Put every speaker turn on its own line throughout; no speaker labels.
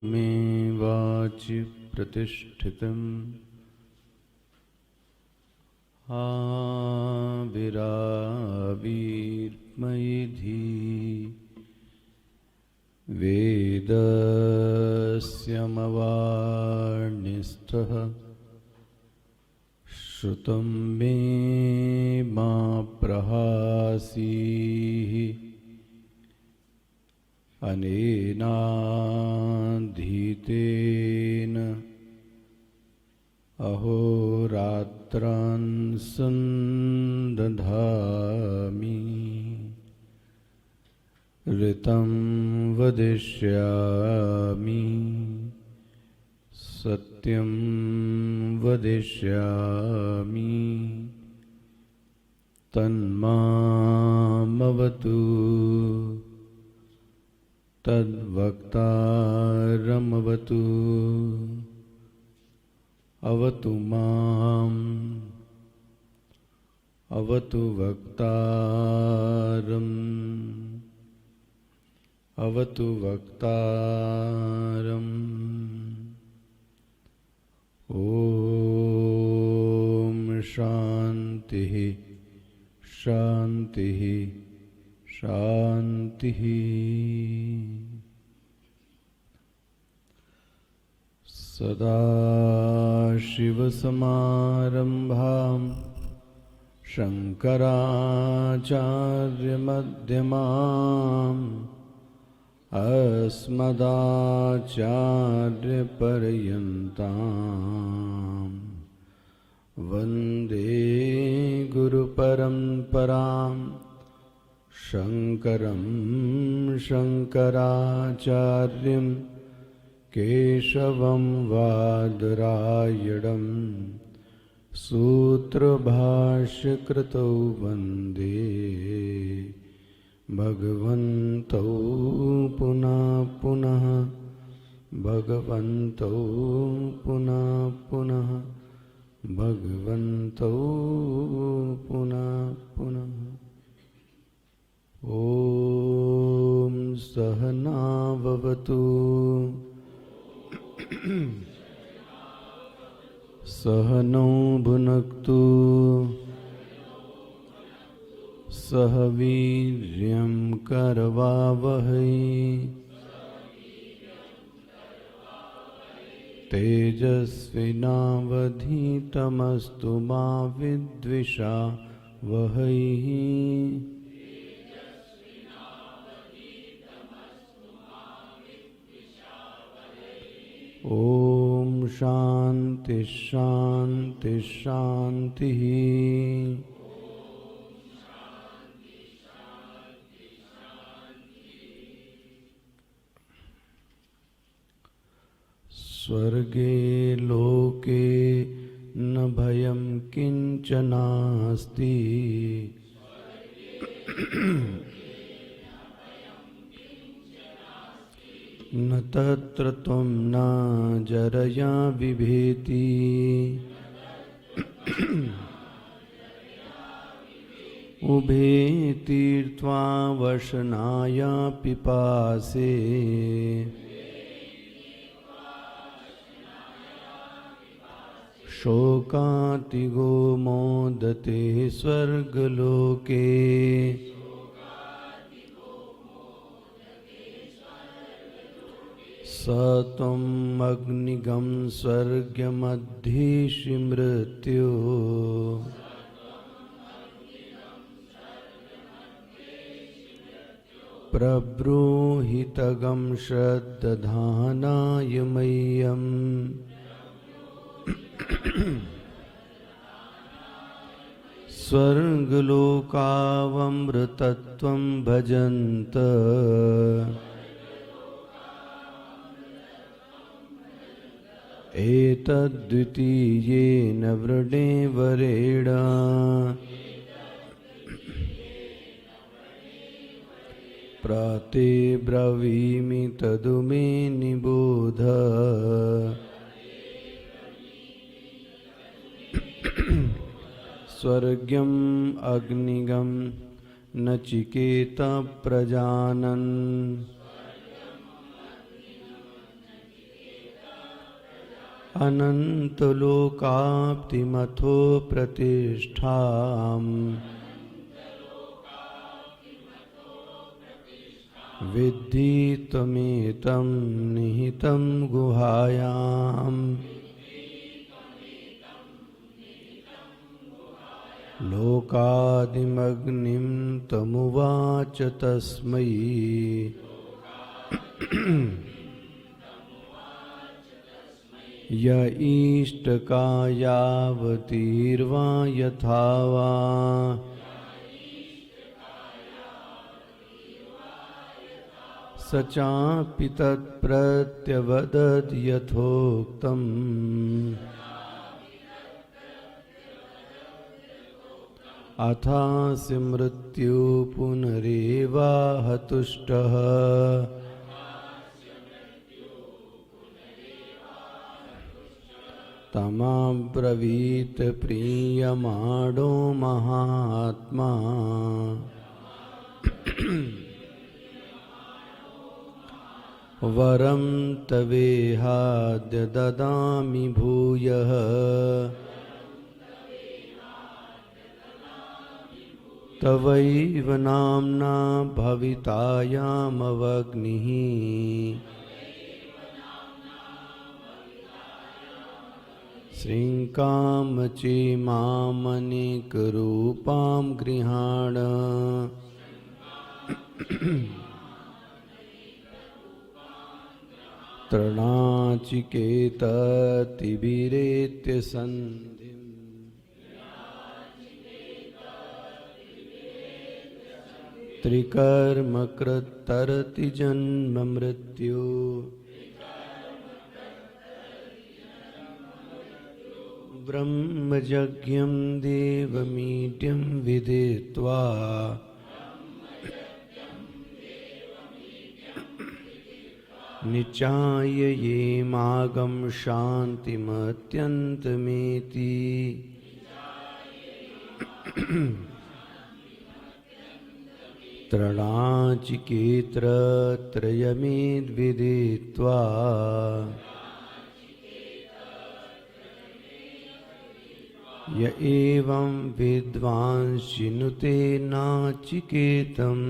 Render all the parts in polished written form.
मे वाचि प्रतिष्ठितम् आविरावीर्मयि धी वेदस्यमवार्णिस्थः श्रुतं मे मा प्रहासीः अनेनाधीतेन अहोरात्रान् सन्दधामि ऋतं वदिष्यामि सत्यं वदिष्यामि तन्मामवतु तद्वक्तारमवतु अवतु माम् अवतु वक्तारम् अवतु वक्तारम् ॐ शान्तिः शान्तिः शान्तिः। सदाशिवसमारम्भां शङ्कराचार्यमध्यमाम् अस्मदाचार्यपर्यन्तां वन्दे गुरुपरम्परां शङ्करं शङ्कराचार्यं केशवं वादरायणं सूत्रभाष्यकृतौ वन्दे भगवन्तौ पुनः पुनः भगवन्तौ पुनः पुनः भगवन्तौ पुनः पुनः। ॐ सहना भवतु सहनौ भुनक्तु सह वीर्यं करवावहै तेजस्विनावधीतमस्तु मा विद्विषावहै। ॐ शान्ति शान्ति शान्तिः। स्वर्गे लोके न भयं किंचनास्ति न तत्र त्वं न जरया बिभेति उभे तीर्त्वा वशनाया पिपासे शोकातिगो मोदते स्वर्गलोके स त्वम् अग्निगं स्वर्गमद्धीषि मृत्यो प्रब्रूहितगं श्रद्दधानाय मह्यम् स्वर्गलोकावमृतत्वं भजन्त एतद्द्वितीयेन वृणेवरेण प्राते ब्रवीमि तदु मे निबोध। स्वर्ग्यम् अग्निगं नचिकेता प्रजानन् अनन्तलोकाप्तिमथो प्रतिष्ठाम् विद्धि त्वमेतं निहितं गुहायाम् लोकादिमग्निं तमुवाच तस्मै य इष्टकायावतीर्वा यथा वा स चापि तत्प्रत्यवदत् यथोक्तम् अथास्य मृत्यु पुनरेवाहतुष्टः तमाब्रवीत् प्रीयमाणो महात्मा वरं तवेहाद्य ददामि भूयः तवैव नाम्ना भवितायामवग्निः श्रीकामचेमामनेकरूपां गृहाण तृणाचिकेततिभिरेत्य सन्धिम् त्रिकर्मकृत्तरति जन्म मृत्यु ब्रह्मयज्ञं देवमीड्यं विदित्वा निचाययेमागम शान्तिमत्यन्तमेति तृणाचिकेत्रत्रयमेद्विदित्वा य एवं विद्वांश्चिनुते नाचिकेतम्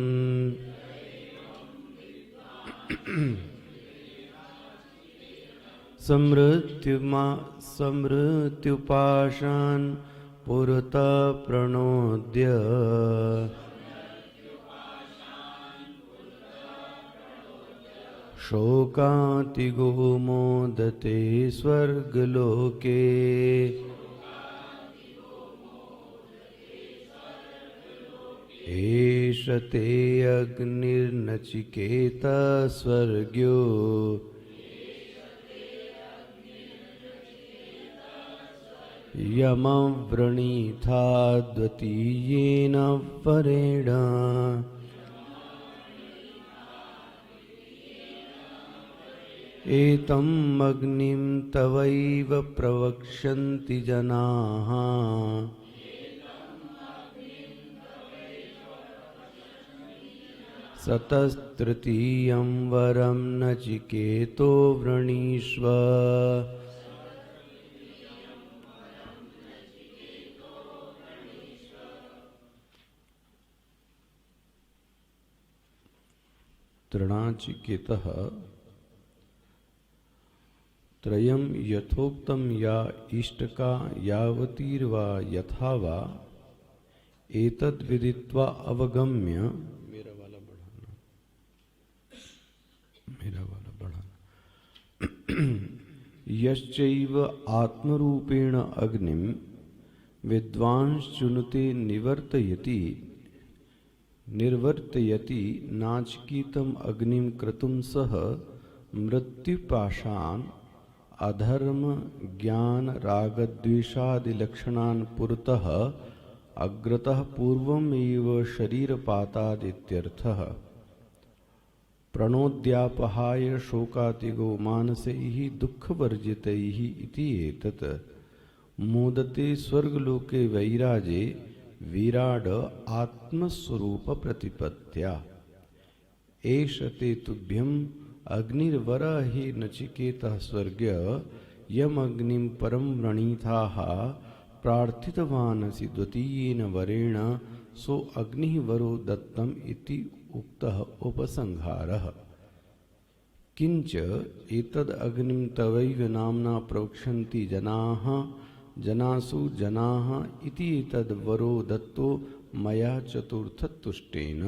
समृत्युपाशान् पुरतः प्रणोद्य शोकातिगो मोदते स्वर्गलोके एष ते अग्निर्नचिकेता स्वर्ग्यो यमव्रणीथा द्वितीयेन वरेण एतम् अग्निं तवैव प्रवक्ष्यन्ति जनाः सतस्तृतीयं वरं नचिकेतो वृणीष्व तृणाचिकेतः त्रयं यथोक्तं या इष्टका यावतीर्वा यथा वा एतद् विदित्वा अवगम्य मेरा वाला बढ़ाना यश्चैव आत्मरूपेण अग्निं विद्वांश्चुनुते निर्वर्तयति नाचिकेतम् अग्निं क्रतुं सह मृत्युपाशान् अधर्म ज्ञान रागद्वेषादि लक्षणान् पुरतः अग्रतः पूर्वमेव शरीरपातादित्यर्थः प्रणोद्यापहाय शोकातिगो मानसैः दुःखवर्जितैः इति एतत् मोदते स्वर्गलोके वैराजे विराड आत्मस्वरूप प्रतिपत्त्या एष ते तुभ्यम् अग्निर्वर हि नचिकेतः स्वर्ग्य यम अग्निम परम व्रणीथाः प्रार्थितवानसि द्वितीयेन वरेण सो अग्निः वरो दत्तम इति उक्तः उपसंहारः। किंच एतद् अग्निं तवैव नाम्ना प्रोक्षन्ति जनाः जनासु जनाः इति एतद् वरो दत्तो मया चतुर्थतुष्टेन।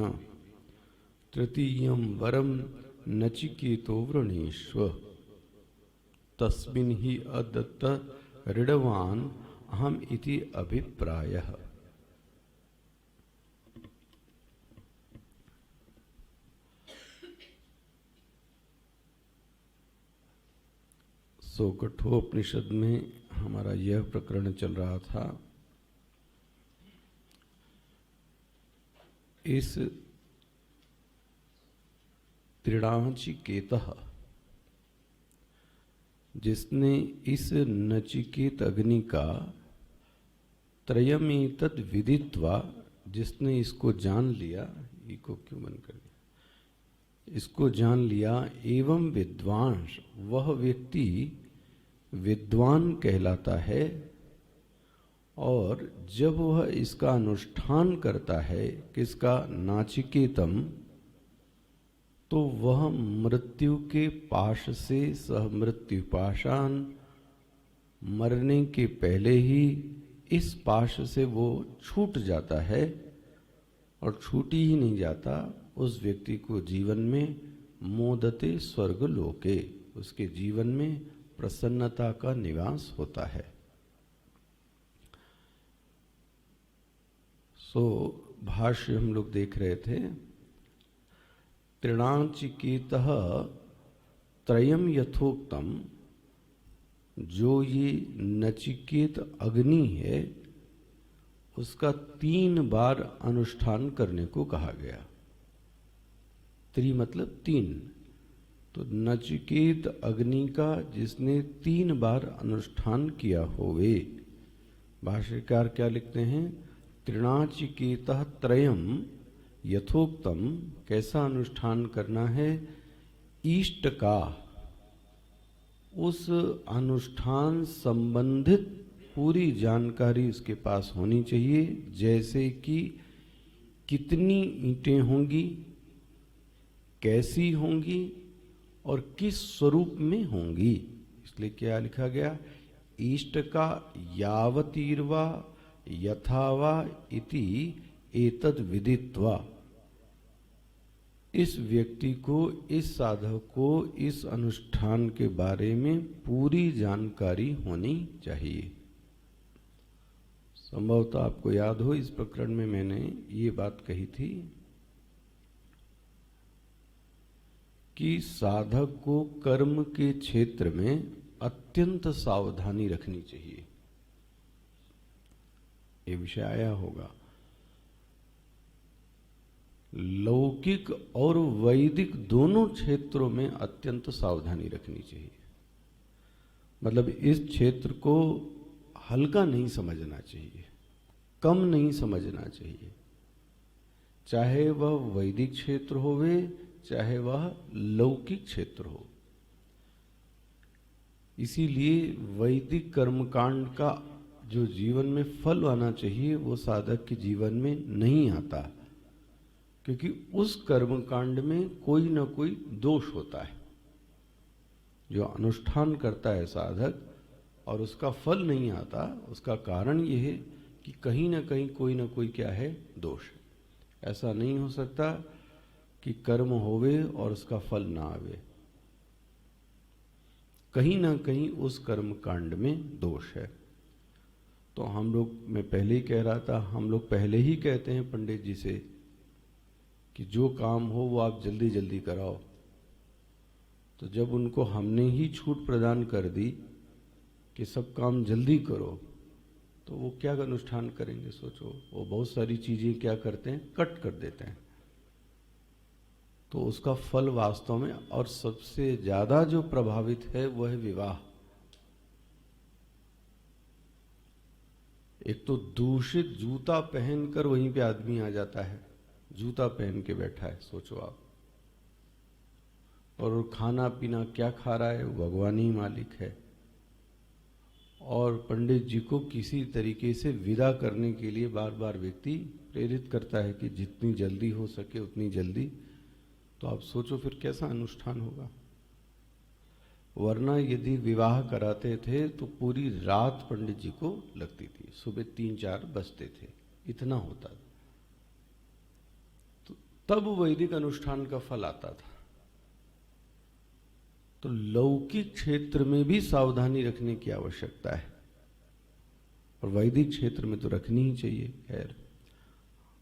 तृतीयं वरं नचिकेतो वृणीष्व तस्मिन् हि अदत्त ऋडवान् अहम् इति अभिप्रायः। सो कठोपनिषद में हमारा यह प्रकरण चल रहा था। इस त्रिणाचिकेतः जिसने इस नचिकेत अग्नि का त्रयमेतद् विदित्वा, जिसने इसको जान लिया, को क्यों बंद कर दिया, इसको जान लिया, एवं विद्वांस, वह व्यक्ति विद्वान कहलाता है। और जब वह इसका अनुष्ठान करता है, किसका, नाचिकेतम, तो वह मृत्यु के पाश से सह मृत्यु पाशान, मरने के पहले ही इस पाश से वो छूट जाता है। और छूटी ही नहीं जाता, उस व्यक्ति को जीवन में मोदते स्वर्ग लोके, उसके जीवन में प्रसन्नता का निवास होता है। सो भाष्य हम लोग देख रहे थे। त्रिणाचिकेतः त्रयम यथोक्तम, जो ये नचिकेत अग्नि है उसका 3 बार अनुष्ठान करने को कहा गया। त्रि मतलब 3, तो नचिकेत अग्नि का जिसने 3 बार अनुष्ठान किया होवे। भाष्यकार क्या लिखते हैं, त्रिणाचिकेतः त्रयम यथोक्तम, कैसा अनुष्ठान करना है, इष्ट का, उस अनुष्ठान संबंधित पूरी जानकारी उसके पास होनी चाहिए। जैसे कि कितनी ईंटें होंगी, कैसी होंगी और किस स्वरूप में होंगी। इसलिए क्या लिखा गया, इष्ट का यावतीर्वा यथावा इति एतद् विदित्वा। इस व्यक्ति को, इस साधक को इस अनुष्ठान के बारे में पूरी जानकारी होनी चाहिए। संभवतः आपको याद हो, इस प्रकरण में मैंने ये बात कही थी कि साधक को कर्म के क्षेत्र में अत्यंत सावधानी रखनी चाहिए। ये विषय आया होगा। लौकिक और वैदिक दोनों क्षेत्रों में अत्यंत सावधानी रखनी चाहिए। मतलब इस क्षेत्र को हल्का नहीं समझना चाहिए, कम नहीं समझना चाहिए। चाहे वह वैदिक क्षेत्र होवे, चाहे वह लौकिक क्षेत्र हो। इसीलिए वैदिक कर्मकांड का जो जीवन में फल आना चाहिए वो साधक के जीवन में नहीं आता, क्योंकि उस कर्मकांड में कोई ना कोई दोष होता है। जो अनुष्ठान करता है साधक और उसका फल नहीं आता, उसका कारण यह है कि कहीं ना कहीं कोई ना कोई क्या है, दोष है। ऐसा नहीं हो सकता कि कर्म होवे और उसका फल ना आवे। कहीं ना कहीं उस कर्म कांड में दोष है। तो हम लोग, मैं पहले ही कह रहा था, हम लोग पहले ही कहते हैं पंडित जी से कि जो काम हो वो आप जल्दी जल्दी कराओ। तो जब उनको हमने ही छूट प्रदान कर दी कि सब काम जल्दी करो, तो वो क्या अनुष्ठान करेंगे सोचो। वो बहुत सारी चीजें क्या करते हैं, कट कर देते हैं। तो उसका फल वास्तव में, और सबसे ज्यादा जो प्रभावित है वो है विवाह। एक तो दूषित जूता पहनकर वहीं पे आदमी आ जाता है, जूता पहन के बैठा है, सोचो आप। और खाना पीना क्या खा रहा है, भगवान ही मालिक है। और पंडित जी को किसी तरीके से विदा करने के लिए बार बार व्यक्ति प्रेरित करता है कि जितनी जल्दी हो सके उतनी जल्दी। तो आप सोचो फिर कैसा अनुष्ठान होगा। वरना यदि विवाह कराते थे तो पूरी रात पंडित जी को लगती थी, सुबह 3-4 बजते थे, इतना होता था। तो तब वैदिक अनुष्ठान का फल आता था। तो लौकिक क्षेत्र में भी सावधानी रखने की आवश्यकता है और वैदिक क्षेत्र में तो रखनी ही चाहिए। खैर,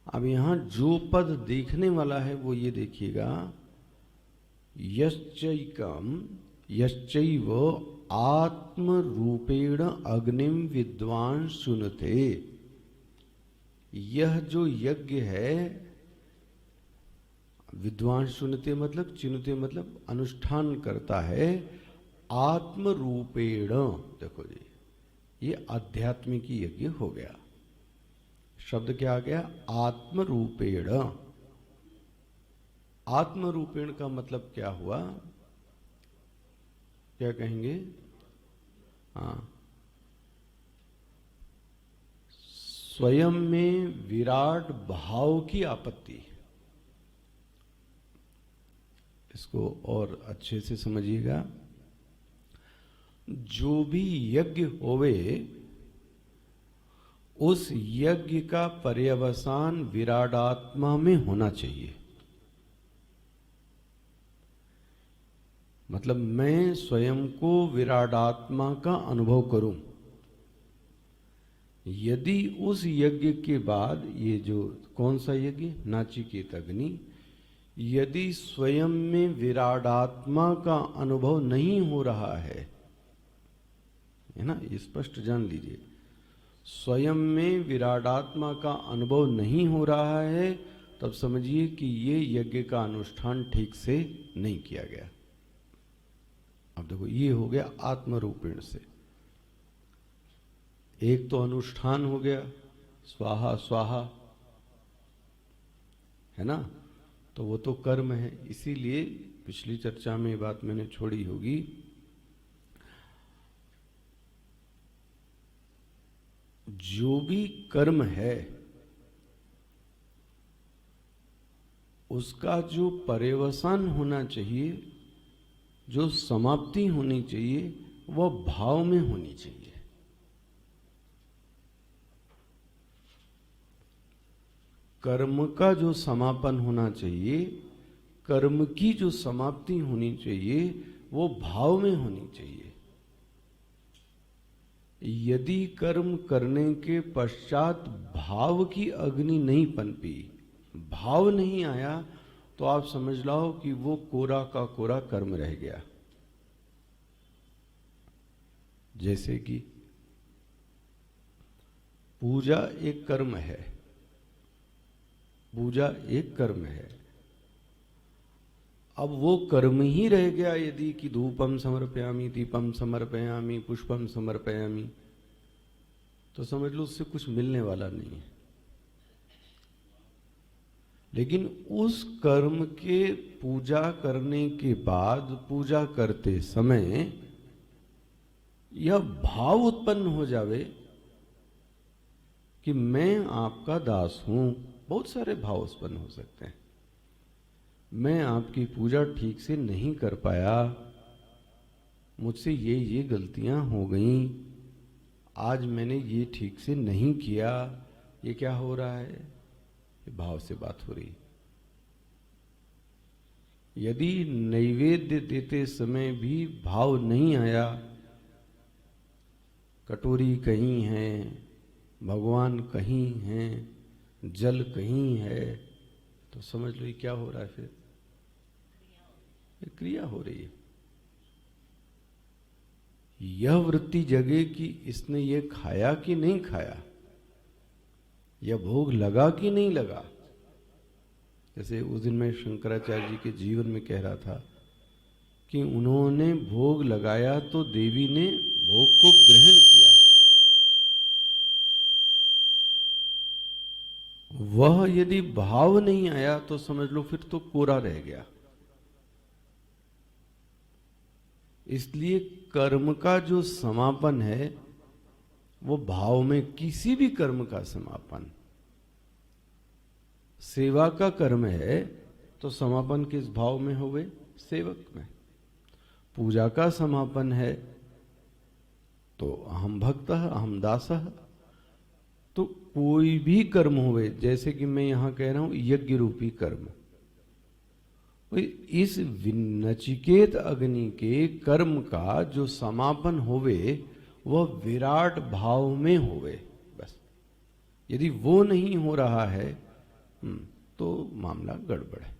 अब यहां जो पद देखने वाला है वो ये देखिएगा, यश्चैकम यश्चैव आत्म रूपेण अग्निम विद्वान सुनते। यह जो यज्ञ है, विद्वान सुनते मतलब, चिनुते मतलब अनुष्ठान करता है, आत्म रूपेण। देखो जी, ये आध्यात्मिक यज्ञ हो गया। शब्द क्या आ गया? आत्म रूपेण। आत्म रूपेण का मतलब क्या हुआ? क्या कहेंगे? हाँ, स्वयं में विराट भाव की आपत्ति। इसको और अच्छे से समझिएगा। जो भी यज्ञ होवे, उस यज्ञ का पर्यवसान विराटात्मा में होना चाहिए। मतलब मैं स्वयं को विराटात्मा का अनुभव करूं। यदि उस यज्ञ के बाद, ये जो कौन सा यज्ञ, नाचिकेत अग्नि, यदि स्वयं में विराटात्मा का अनुभव नहीं हो रहा है ना, स्पष्ट जान लीजिए, स्वयं में विराटात्मा का अनुभव नहीं हो रहा है, तब समझिए कि ये यज्ञ का अनुष्ठान ठीक से नहीं किया गया। अब देखो, ये हो गया आत्मरूपेण से। एक तो अनुष्ठान हो गया, स्वाहा स्वाहा, है ना, तो वो तो कर्म है। इसीलिए पिछली चर्चा में ये बात मैंने छोड़ी होगी, जो भी कर्म है उसका जो पर्यवसान होना चाहिए, जो समाप्ति होनी चाहिए, वह भाव में होनी चाहिए। कर्म का जो समापन होना चाहिए, कर्म की जो समाप्ति होनी चाहिए, वो भाव में होनी चाहिए। यदि कर्म करने के पश्चात भाव की अग्नि नहीं पनपी, भाव नहीं आया, तो आप समझ लो कि वो कोरा का कोरा कर्म रह गया। जैसे कि पूजा एक कर्म है, पूजा एक कर्म है। अब वो कर्म ही रह गया यदि कि धूपम समर्पयामि, दीपम समर्पयामि, पुष्पम समर्पयामि, तो समझ लो उससे कुछ मिलने वाला नहीं है। लेकिन उस कर्म के पूजा करने के बाद, पूजा करते समय यह भाव उत्पन्न हो जावे कि मैं आपका दास हूं। बहुत सारे भाव उत्पन्न हो सकते हैं। मैं आपकी पूजा ठीक से नहीं कर पाया, मुझसे ये गलतियां हो गईं, आज मैंने ये ठीक से नहीं किया। ये क्या हो रहा है? ये भाव से बात हो रही। यदि नैवेद्य देते समय भी भाव नहीं आया, कटोरी कहीं है, भगवान कहीं हैं, जल कहीं है, तो समझ लो ये क्या हो रहा है? फिर क्रिया हो रही है। यह वृत्ति जगे कि इसने ये खाया कि नहीं खाया, यह भोग लगा कि नहीं लगा। जैसे उस दिन मैं शंकराचार्य जी के जीवन में कह रहा था कि उन्होंने भोग लगाया तो देवी ने भोग को ग्रहण किया, वह यदि भाव नहीं आया तो समझ लो फिर तो कोरा रह गया। इसलिए कर्म का जो समापन है, वो भाव में किसी भी कर्म का समापन। सेवा का कर्म है तो समापन किस भाव में होवे? सेवक में। पूजा का समापन है तो अहम भक्तः अहम दासः। तो कोई भी कर्म होवे, जैसे कि मैं यहां कह रहा हूं यज्ञ रूपी कर्म, इस नचिकेत अग्नि के कर्म का जो समापन होवे वह विराट भाव में होवे। बस यदि वो नहीं हो रहा है तो मामला गड़बड़ है।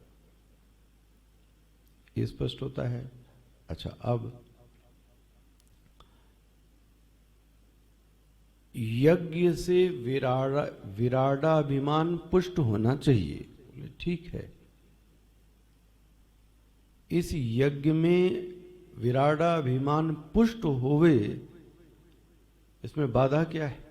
ये स्पष्ट होता है। अच्छा, अब यज्ञ से विराडाभिमान पुष्ट होना चाहिए। बोले ठीक है, इस यज्ञ में विराडाभिमान पुष्ट होवे, इसमें बाधा क्या है?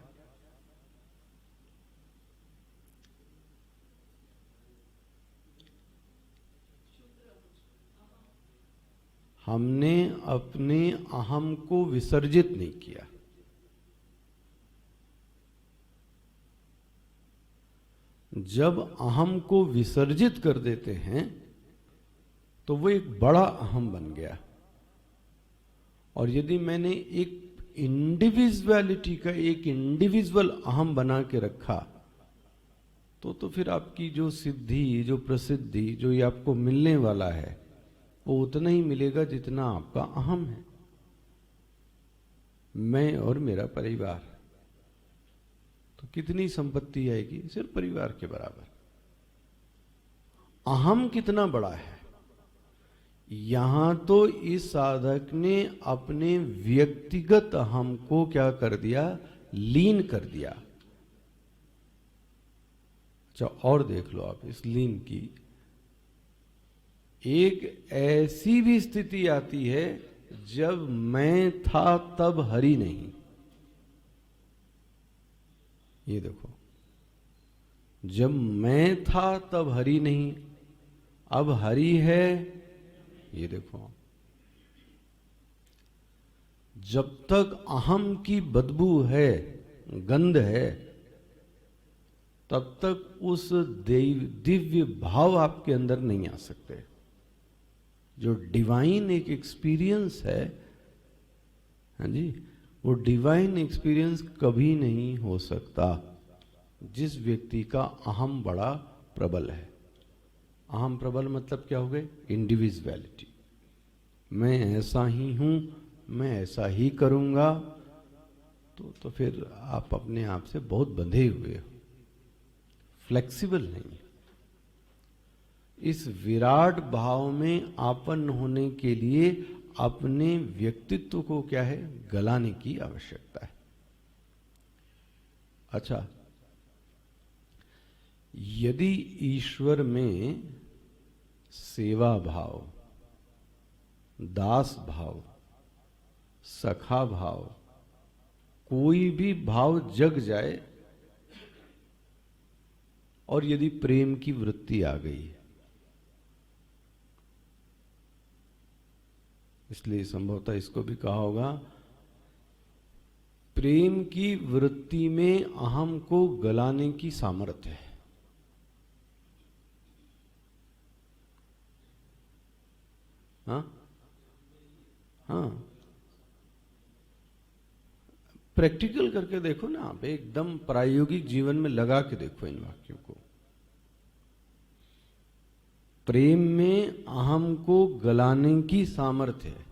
हमने अपने अहम को विसर्जित नहीं किया। जब अहम को विसर्जित कर देते हैं तो वो एक बड़ा अहम बन गया। और यदि मैंने एक इंडिविजुअलिटी का एक इंडिविजुअल अहम बना के रखा तो फिर आपकी जो सिद्धि, जो प्रसिद्धि, जो ये आपको मिलने वाला है वो उतना ही मिलेगा जितना आपका अहम है। मैं और मेरा परिवार, तो कितनी संपत्ति आएगी? सिर्फ परिवार के बराबर। अहम कितना बड़ा है? यहां तो इस साधक ने अपने व्यक्तिगत अहम को क्या कर दिया? लीन कर दिया। अच्छा, और देख लो आप इस लीन की एक ऐसी भी स्थिति आती है जब मैं था तब हरि नहीं। ये देखो, जब मैं था तब हरि नहीं, अब हरि है। ये देखो, जब तक अहम की बदबू है, गंध है, तब तक उस दिव्य भाव आपके अंदर नहीं आ सकते। जो डिवाइन एक एक्सपीरियंस है, हाँ जी, वो डिवाइन एक्सपीरियंस कभी नहीं हो सकता जिस व्यक्ति का अहम बड़ा प्रबल है। अहम प्रबल मतलब क्या हो गए? इंडिविजुअलिटी। मैं ऐसा ही हूं, मैं ऐसा ही करूंगा, तो फिर आप अपने आप से बहुत बंधे हुए हो, फ्लेक्सिबल नहीं। इस विराट भाव में आपन्न होने के लिए अपने व्यक्तित्व को क्या है? गलाने की आवश्यकता है। अच्छा, यदि ईश्वर में सेवा भाव, दास भाव, सखा भाव, कोई भी भाव जग जाए और यदि प्रेम की वृत्ति आ गई, इसलिए संभवतः इसको भी कहा होगा, प्रेम की वृत्ति में अहम को गलाने की सामर्थ्य है। हाँ हाँ, प्रैक्टिकल करके देखो ना आप, एकदम प्रायोगिक जीवन में लगा के देखो इन वाक्यों को। प्रेम में अहम को गलाने की सामर्थ्य है,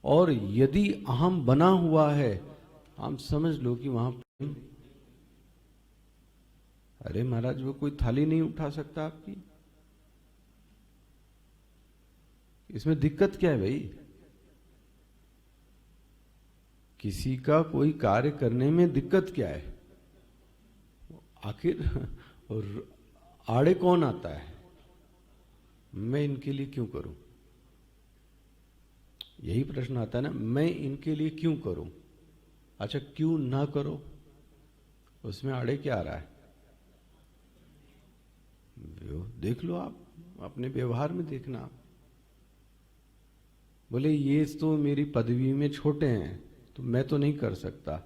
और यदि अहम बना हुआ है, आप समझ लो कि वहां प्रेम, अरे महाराज वो कोई थाली नहीं उठा सकता आपकी, इसमें दिक्कत क्या है भाई? किसी का कोई कार्य करने में दिक्कत क्या है? आखिर आड़े कौन आता है? मैं इनके लिए क्यों करूं? यही प्रश्न आता है ना, मैं इनके लिए क्यों करूं? अच्छा, क्यों ना करो, उसमें आड़े क्या आ रहा है? देख लो आप, अपने व्यवहार में देखना आप। बोले ये तो मेरी पदवी में छोटे हैं तो मैं तो नहीं कर सकता।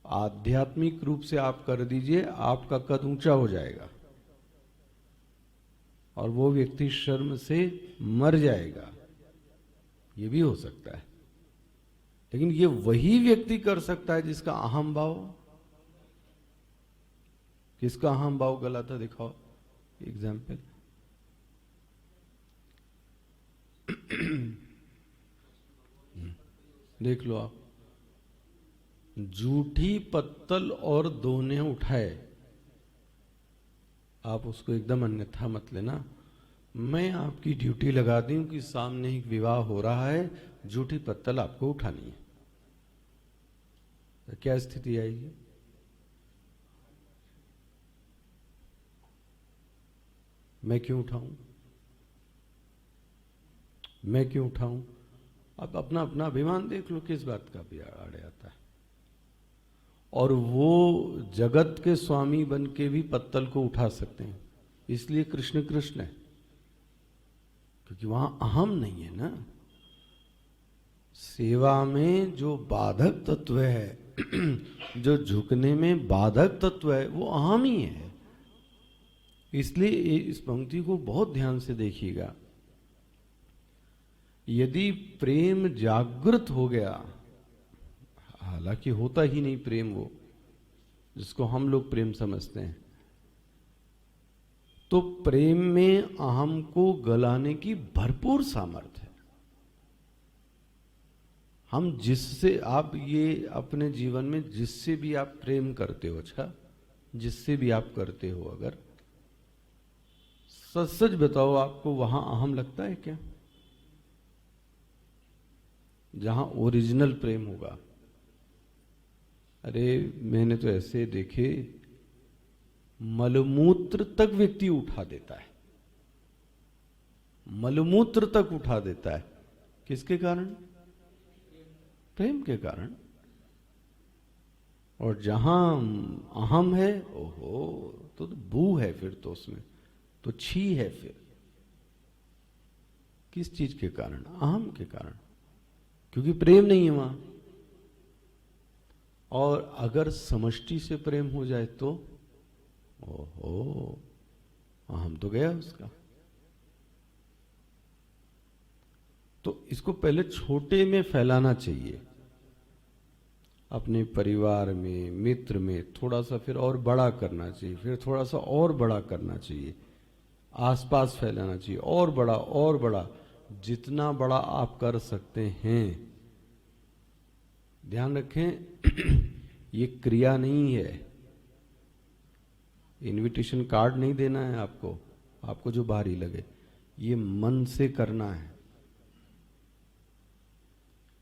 आध्यात्मिक रूप से आप कर दीजिए, आपका कद ऊंचा हो जाएगा और वो व्यक्ति शर्म से मर जाएगा, ये भी हो सकता है। लेकिन ये वही व्यक्ति कर सकता है जिसका अहम भाव, किसका अहम भाव गला था, दिखाओ एग्जाम्पल। देख लो आप, जूठी पत्तल और दोने उठाए, आप उसको एकदम अन्यथा मत लेना। मैं आपकी ड्यूटी लगा दी हूं कि सामने एक विवाह हो रहा है, जूठी पत्तल आपको उठानी है, तो क्या स्थिति आएगी? मैं क्यों उठाऊं, मैं क्यों उठाऊं? अब अपना अपना अभिमान देख लो, किस बात का भी आड़े आता है। और वो जगत के स्वामी बन के भी पत्तल को उठा सकते हैं, इसलिए कृष्ण कृष्ण है, क्योंकि वहां अहम नहीं है ना। सेवा में जो बाधक तत्व है, जो झुकने में बाधक तत्व है, वो अहम ही है। इसलिए इस पंक्ति को बहुत ध्यान से देखिएगा। यदि प्रेम जागृत हो गया, हालांकि होता ही नहीं प्रेम वो जिसको हम लोग प्रेम समझते हैं, तो प्रेम में अहम को गलाने की भरपूर सामर्थ्य है। हम जिससे, आप ये अपने जीवन में जिससे भी आप प्रेम करते हो, अच्छा जिससे भी आप करते हो, अगर सच सच बताओ, आपको वहां अहम लगता है क्या? जहां ओरिजिनल प्रेम होगा। अरे मैंने तो ऐसे देखे, मलमूत्र तक व्यक्ति उठा देता है, मलमूत्र तक उठा देता है, किसके कारण? प्रेम के कारण। और जहां अहम है, ओहो, तो बू है फिर तो उसमें, तो छी है फिर। किस चीज के कारण? अहम के कारण, क्योंकि प्रेम नहीं है वहां। और अगर समष्टि से प्रेम हो जाए तो ओहो, अहम तो गया उसका। तो इसको पहले छोटे में फैलाना चाहिए, अपने परिवार में, मित्र में, थोड़ा सा फिर और बड़ा करना चाहिए, फिर थोड़ा सा और बड़ा करना चाहिए, आसपास फैलाना चाहिए, और बड़ा और बड़ा, जितना बड़ा आप कर सकते हैं। ध्यान रखें, ये क्रिया नहीं है, इनविटेशन कार्ड नहीं देना है आपको, आपको जो भारी लगे, ये मन से करना है।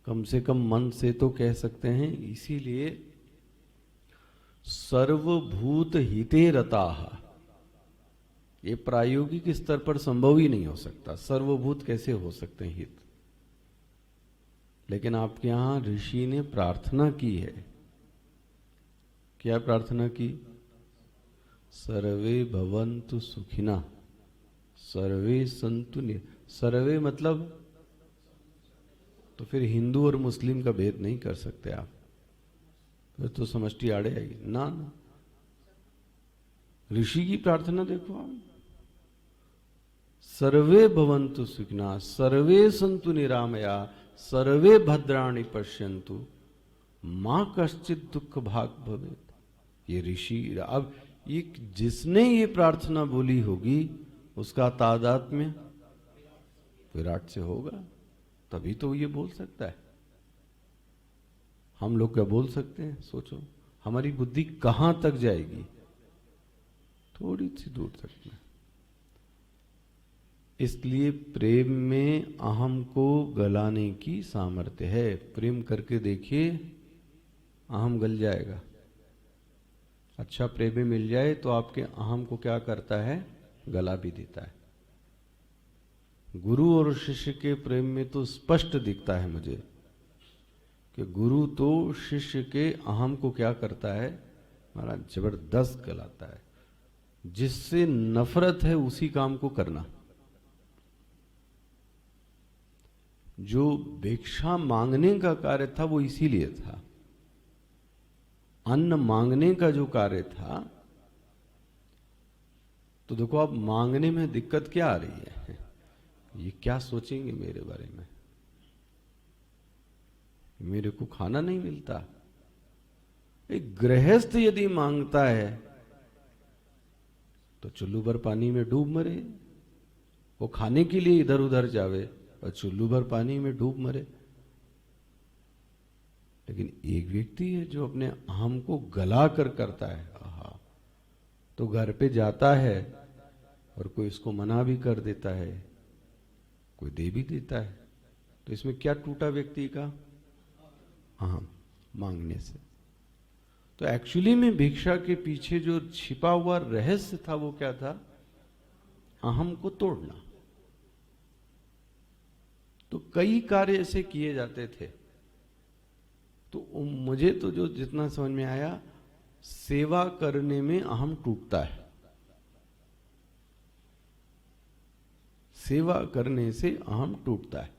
कम से कम मन से तो कह सकते हैं। इसीलिए सर्वभूत हिते रताः, ये प्रायोगिक स्तर पर संभव ही नहीं हो सकता। सर्वभूत कैसे हो सकते हैं हित? लेकिन आपके यहां ऋषि ने प्रार्थना की है। क्या प्रार्थना की? सर्वे भवन्तु सुखिनः, सर्वे सन्तु सर्वे मतलब, तो फिर हिंदू और मुस्लिम का भेद नहीं कर सकते आप, फिर तो समष्टि आड़े आएगी ना। ना, ऋषि की प्रार्थना देखो आप, सर्वे भवन्तु सुखिनः, सर्वे सन्तु निरामया, सर्वे भद्राणि पश्यन्तु, मां कश्चित दुख भाग भवेत्। ये ऋषि, अब ये जिसने ये प्रार्थना बोली होगी उसका तादात्म्य विराट से होगा, तभी तो ये बोल सकता है। हम लोग क्या बोल सकते हैं? सोचो, हमारी बुद्धि कहां तक जाएगी? थोड़ी सी दूर तक में। इसलिए प्रेम में अहम को गलाने की सामर्थ्य है। प्रेम करके देखिए, अहम गल जाएगा। अच्छा प्रेमी मिल जाए तो आपके अहम को क्या करता है? गला भी देता है। गुरु और शिष्य के प्रेम में तो स्पष्ट दिखता है मुझे कि गुरु तो शिष्य के अहम को क्या करता है? हमारा जबरदस्त गलाता है। जिससे नफरत है उसी काम को करना, जो भिक्षा मांगने का कार्य था वो इसीलिए था। अन्न मांगने का जो कार्य था, तो देखो अब मांगने में दिक्कत क्या आ रही है, ये क्या सोचेंगे मेरे बारे में, मेरे को खाना नहीं मिलता। एक गृहस्थ यदि मांगता है तो चुल्लू भर पानी में डूब मरे। वो खाने के लिए इधर उधर जावे और चुल्लू भर पानी में डूब मरे। लेकिन एक व्यक्ति है जो अपने अहम को गला कर करता है, आहा, तो घर पे जाता है और कोई इसको मना भी कर देता है, कोई दे भी देता है, तो इसमें क्या टूटा व्यक्ति का अहम मांगने से। तो एक्चुअली में भिक्षा के पीछे जो छिपा हुआ रहस्य था वो क्या था, अहम को तोड़ना। तो कई कार्य ऐसे किए जाते थे। तो मुझे तो जो जितना समझ में आया, सेवा करने में अहम टूटता है, सेवा करने से अहम टूटता है।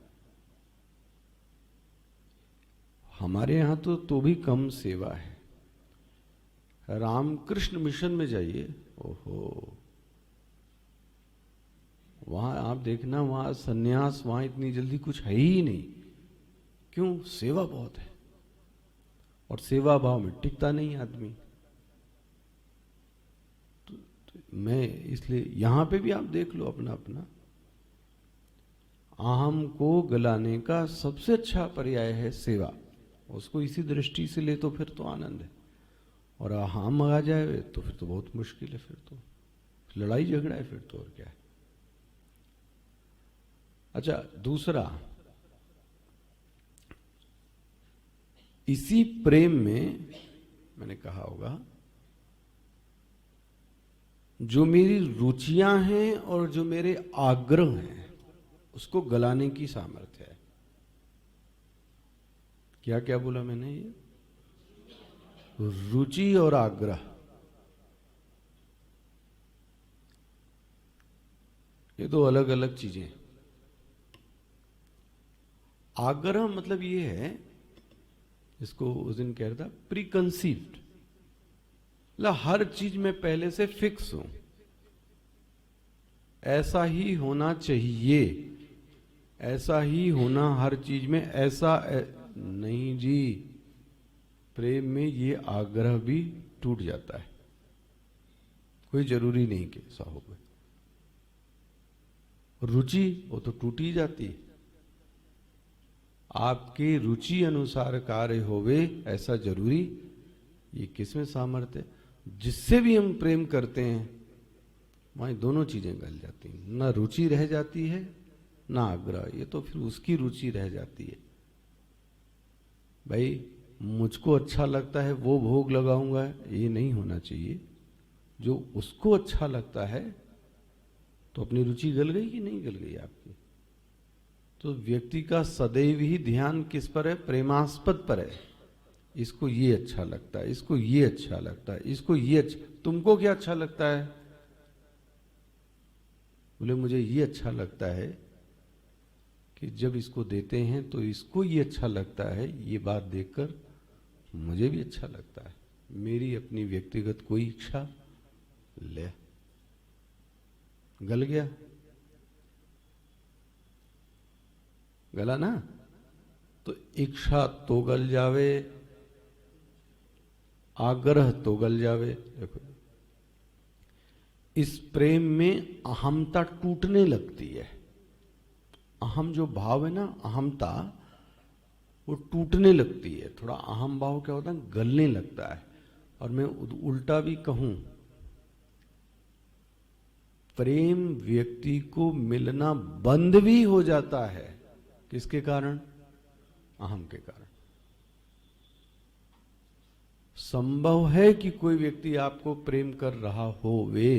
हमारे यहां तो भी कम सेवा है। रामकृष्ण मिशन में जाइए, ओहो, वहां आप देखना, वहां सन्यास, वहां इतनी जल्दी कुछ है ही नहीं। क्यों? सेवा बहुत है, और सेवा भाव में टिकता नहीं आदमी। तो मैं इसलिए यहां पे भी आप देख लो अपना अपना, अहम को गलाने का सबसे अच्छा पर्याय है सेवा। उसको इसी दृष्टि से ले तो फिर तो आनंद है। और अहम आ जाए तो फिर तो बहुत मुश्किल है, फिर तो लड़ाई झगड़ा है, फिर तो और क्या है। अच्छा, दूसरा, इसी प्रेम में मैंने कहा होगा, जो मेरी रुचियां हैं और जो मेरे आग्रह हैं उसको गलाने की सामर्थ्य है। क्या क्या बोला मैंने? ये रुचि और आग्रह, ये दो अलग अलग चीजें। आग्रह मतलब ये है, इसको उस दिन कह रहा था, प्रीकंसीव्ड, मतलब हर चीज में पहले से फिक्स हूं, ऐसा ही होना चाहिए, ऐसा ही होना हर चीज में, ऐसा नहीं जी। प्रेम में ये आग्रह भी टूट जाता है, कोई जरूरी नहीं कि ऐसा हो। रुचि वो तो टूट ही जाती है। आपकी रुचि अनुसार कार्य होवे ऐसा जरूरी, ये किसमें सामर्थ्य है? जिससे भी हम प्रेम करते हैं वहीं दोनों चीजें गल जाती हैं, ना रुचि रह जाती है ना आग्रह। ये तो फिर उसकी रुचि रह जाती है। भाई मुझको अच्छा लगता है वो भोग लगाऊंगा, ये नहीं होना चाहिए। जो उसको अच्छा लगता है, तो अपनी रुचि गल गई कि नहीं गल गई आपकी? तो व्यक्ति का सदैव ही ध्यान किस पर है? प्रेमास्पद पर है। इसको ये अच्छा लगता है, इसको ये अच्छा लगता है, इसको ये अच्छा। तुमको क्या अच्छा लगता है? बोले मुझे ये अच्छा लगता है कि जब इसको देते हैं तो इसको ये अच्छा लगता है, ये बात देखकर मुझे भी अच्छा लगता है। मेरी अपनी व्यक्तिगत कोई इच्छा ले, गल गया, गला ना? तो इच्छा तो गल जावे, आग्रह तो गल जावे। देखो, इस प्रेम में अहमता टूटने लगती है। अहम जो भाव है ना, अहमता, वो टूटने लगती है। थोड़ा अहम भाव क्या होता है? गलने लगता है। और मैं उल्टा भी कहूं, प्रेम व्यक्ति को मिलना बंद भी हो जाता है। किसके कारण? अहम के कारण। संभव है कि कोई व्यक्ति आपको प्रेम कर रहा हो वे,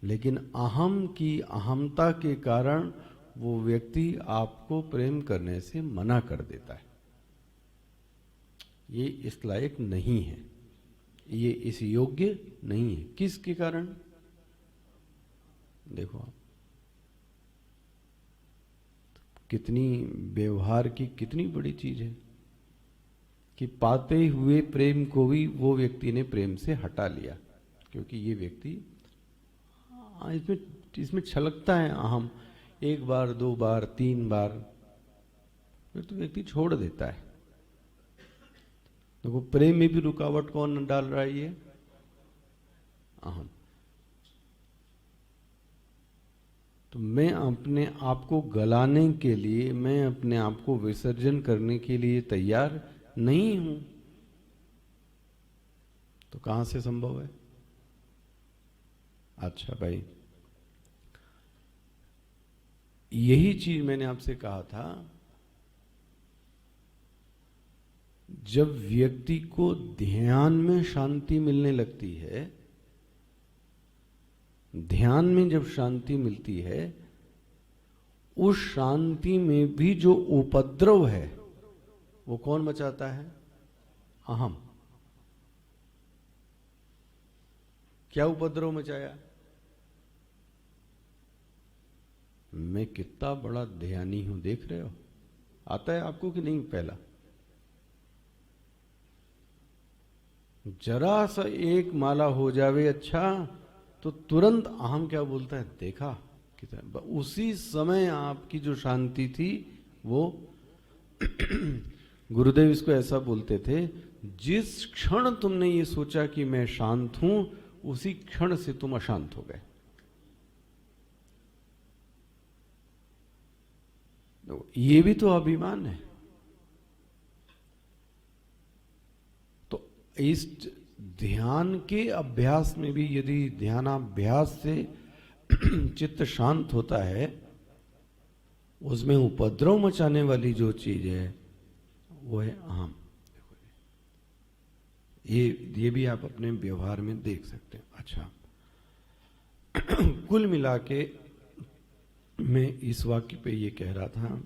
लेकिन अहम की अहमता के कारण वो व्यक्ति आपको प्रेम करने से मना कर देता है। ये इस लायक नहीं है, ये इस योग्य नहीं है। किसके कारण? देखो आप, कितनी व्यवहार की कितनी बड़ी चीज है कि पाते हुए प्रेम को भी वो व्यक्ति ने प्रेम से हटा लिया, क्योंकि ये व्यक्ति इसमें इसमें छलकता है अहम, एक बार, दो बार, तीन बार, फिर तो व्यक्ति छोड़ देता है। देखो प्रेम में भी रुकावट कौन डाल रहा है? ये अहम। तो मैं अपने आप को गलाने के लिए, मैं अपने आप को विसर्जन करने के लिए तैयार नहीं हूं, तो कहां से संभव है? अच्छा भाई, यही चीज मैंने आपसे कहा था, जब व्यक्ति को ध्यान में शांति मिलने लगती है, ध्यान में जब शांति मिलती है, उस शांति में भी जो उपद्रव है वो कौन मचाता है? अहम। क्या उपद्रव मचाया? मैं कितना बड़ा ध्यानी हूं, देख रहे हो? आता है आपको कि नहीं? पहला जरा सा एक माला हो जावे अच्छा, तो तुरंत अहम क्या बोलता है? देखा कितना। उसी समय आपकी जो शांति थी वो गुरुदेव इसको ऐसा बोलते थे, जिस क्षण तुमने ये सोचा कि मैं शांत हूं, उसी क्षण से तुम अशांत हो गए। ये भी तो अभिमान है। तो इस ध्यान के अभ्यास में भी यदि ध्यानाभ्यास से चित्त शांत होता है, उसमें उपद्रव मचाने वाली जो चीज है वो है अहम। ये भी आप अपने व्यवहार में देख सकते हैं। अच्छा, कुल मिला के मैं इस वाक्य पे ये कह रहा था,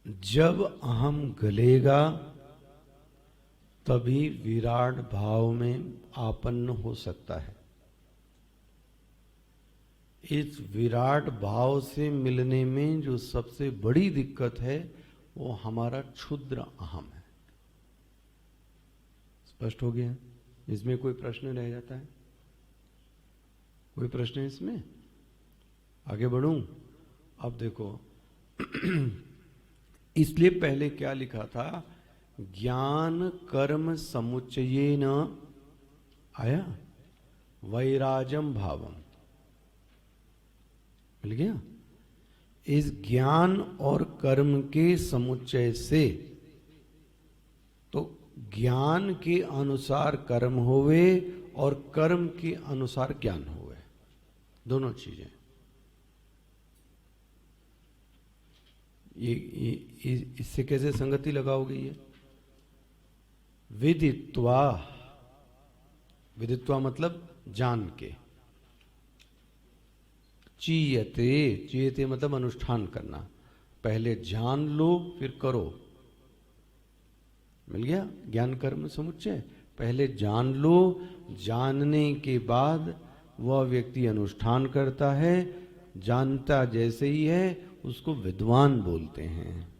जब अहम गलेगा तभी विराट भाव में आपन्न हो सकता है। इस विराट भाव से मिलने में जो सबसे बड़ी दिक्कत है वो हमारा क्षुद्र अहम है। स्पष्ट हो गया? इसमें कोई प्रश्न रह जाता है? कोई प्रश्न है इसमें? आगे बढ़ूं? अब देखो इसलिए पहले क्या लिखा था? ज्ञान कर्म समुच्चयेन आया वैराजम भावम। मिल गया? इस ज्ञान और कर्म के समुच्चय से, तो ज्ञान के अनुसार कर्म होवे और कर्म के अनुसार ज्ञान होवे, दोनों चीजें। इससे कैसे संगति लगाओगे? ये विदित्वा, विदित्वा मतलब जान के, चीयते, चीयते मतलब अनुष्ठान करना। पहले जान लो फिर करो। मिल गया? ज्ञान कर्म समुच्चय। पहले जान लो, जानने के बाद वह व्यक्ति अनुष्ठान करता है। जानता जैसे ही है उसको विद्वान बोलते हैं।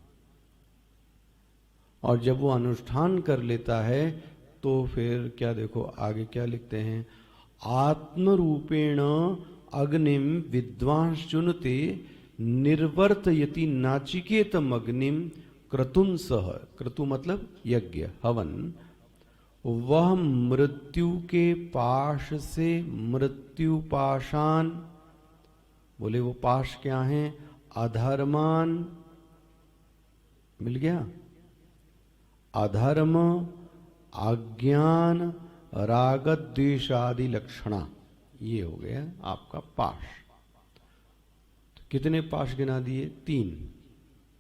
और जब वो अनुष्ठान कर लेता है तो फिर क्या, देखो आगे क्या लिखते हैं? आत्मरूपेण अग्निम विद्वांस चुनते निर्वर्तयति नाचिकेतम अग्निम क्रतुं सह। क्रतु मतलब यज्ञ, हवन। वह मृत्यु के पाश से मृत्यु पाशान, बोले वो पाश क्या है? अधर्मान। मिल गया? अधर्म, अज्ञान, राग द्वेष आदि लक्षणा, ये हो गया आपका पाश। तो कितने पाश गिना दिए? 3।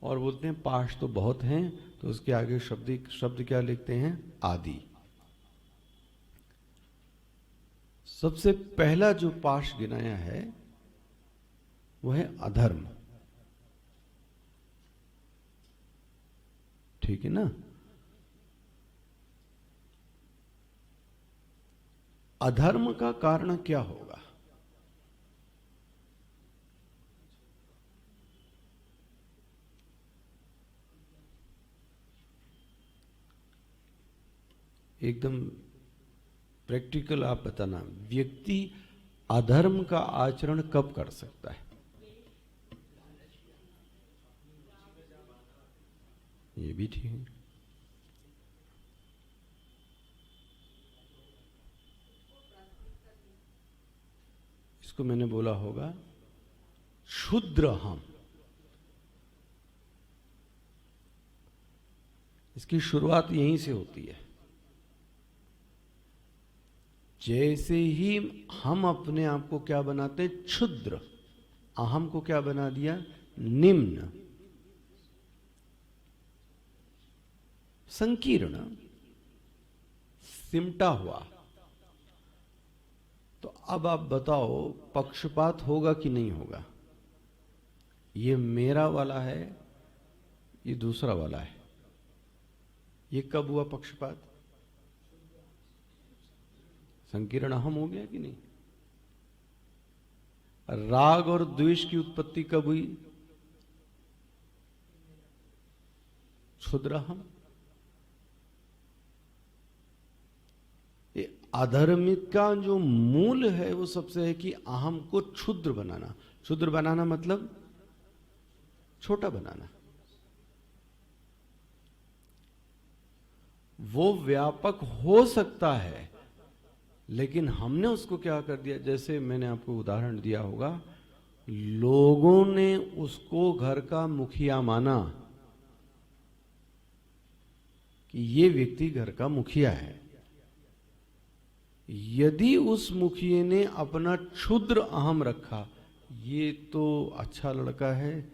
और बोलते हैं पाश तो बहुत हैं, तो उसके आगे शब्द क्या लिखते हैं? आदि। सबसे पहला जो पाश गिनाया है वो है अधर्म। ठीक है ना? अधर्म का कारण क्या होगा? एकदम प्रैक्टिकल आप बताना, व्यक्ति अधर्म का आचरण कब कर सकता है? ये भी ठीक है। इसको मैंने बोला होगा क्षुद्र हम। इसकी शुरुआत यहीं से होती है। जैसे ही हम अपने आप को क्या बनाते हैं? क्षुद्र। अहम को क्या बना दिया? निम्न, संकीर्ण, सिमटा हुआ। तो अब आप बताओ, पक्षपात होगा कि नहीं होगा? ये मेरा वाला है, ये दूसरा वाला है। ये कब हुआ पक्षपात? संकीर्ण अहम हो गया कि नहीं? राग और द्वेष की उत्पत्ति कब हुई? क्षुद्र अहम। अधर्मिक का जो मूल है वो सबसे है कि अहम को क्षुद्र बनाना। क्षुद्र बनाना मतलब छोटा बनाना। वो व्यापक हो सकता है, लेकिन हमने उसको क्या कर दिया? जैसे मैंने आपको उदाहरण दिया होगा, लोगों ने उसको घर का मुखिया माना कि ये व्यक्ति घर का मुखिया है। यदि उस मुखिए ने अपना क्षुद्र अहम रखा, ये तो अच्छा लड़का है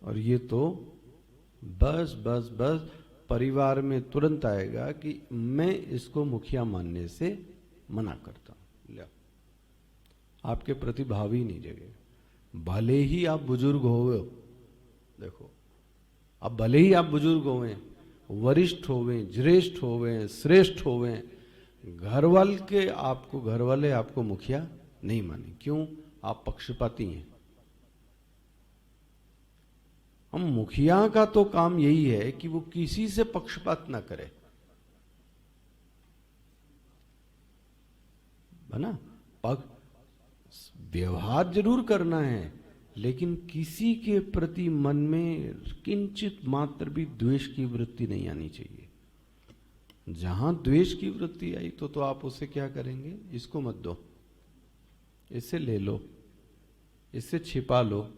और ये तो बस बस बस, परिवार में तुरंत आएगा कि मैं इसको मुखिया मानने से मना करता हूं। ले, आपके प्रति भाव ही नहीं जगेगा। भले ही आप बुजुर्ग होवे, देखो, अब भले ही आप बुजुर्ग होवे, वरिष्ठ होवे, ज्येष्ठ होवे, श्रेष्ठ होवे, घर वाले आपको मुखिया नहीं माने। क्यों? आप पक्षपाती हैं। हम मुखिया का तो काम यही है कि वो किसी से पक्षपात ना करे, है ना? व्यवहार जरूर करना है, लेकिन किसी के प्रति मन में किंचित मात्र भी द्वेष की वृत्ति नहीं आनी चाहिए। जहां द्वेष की वृत्ति आई तो आप उसे क्या करेंगे? इसको मत दो, इससे ले लो, इससे छिपा लो,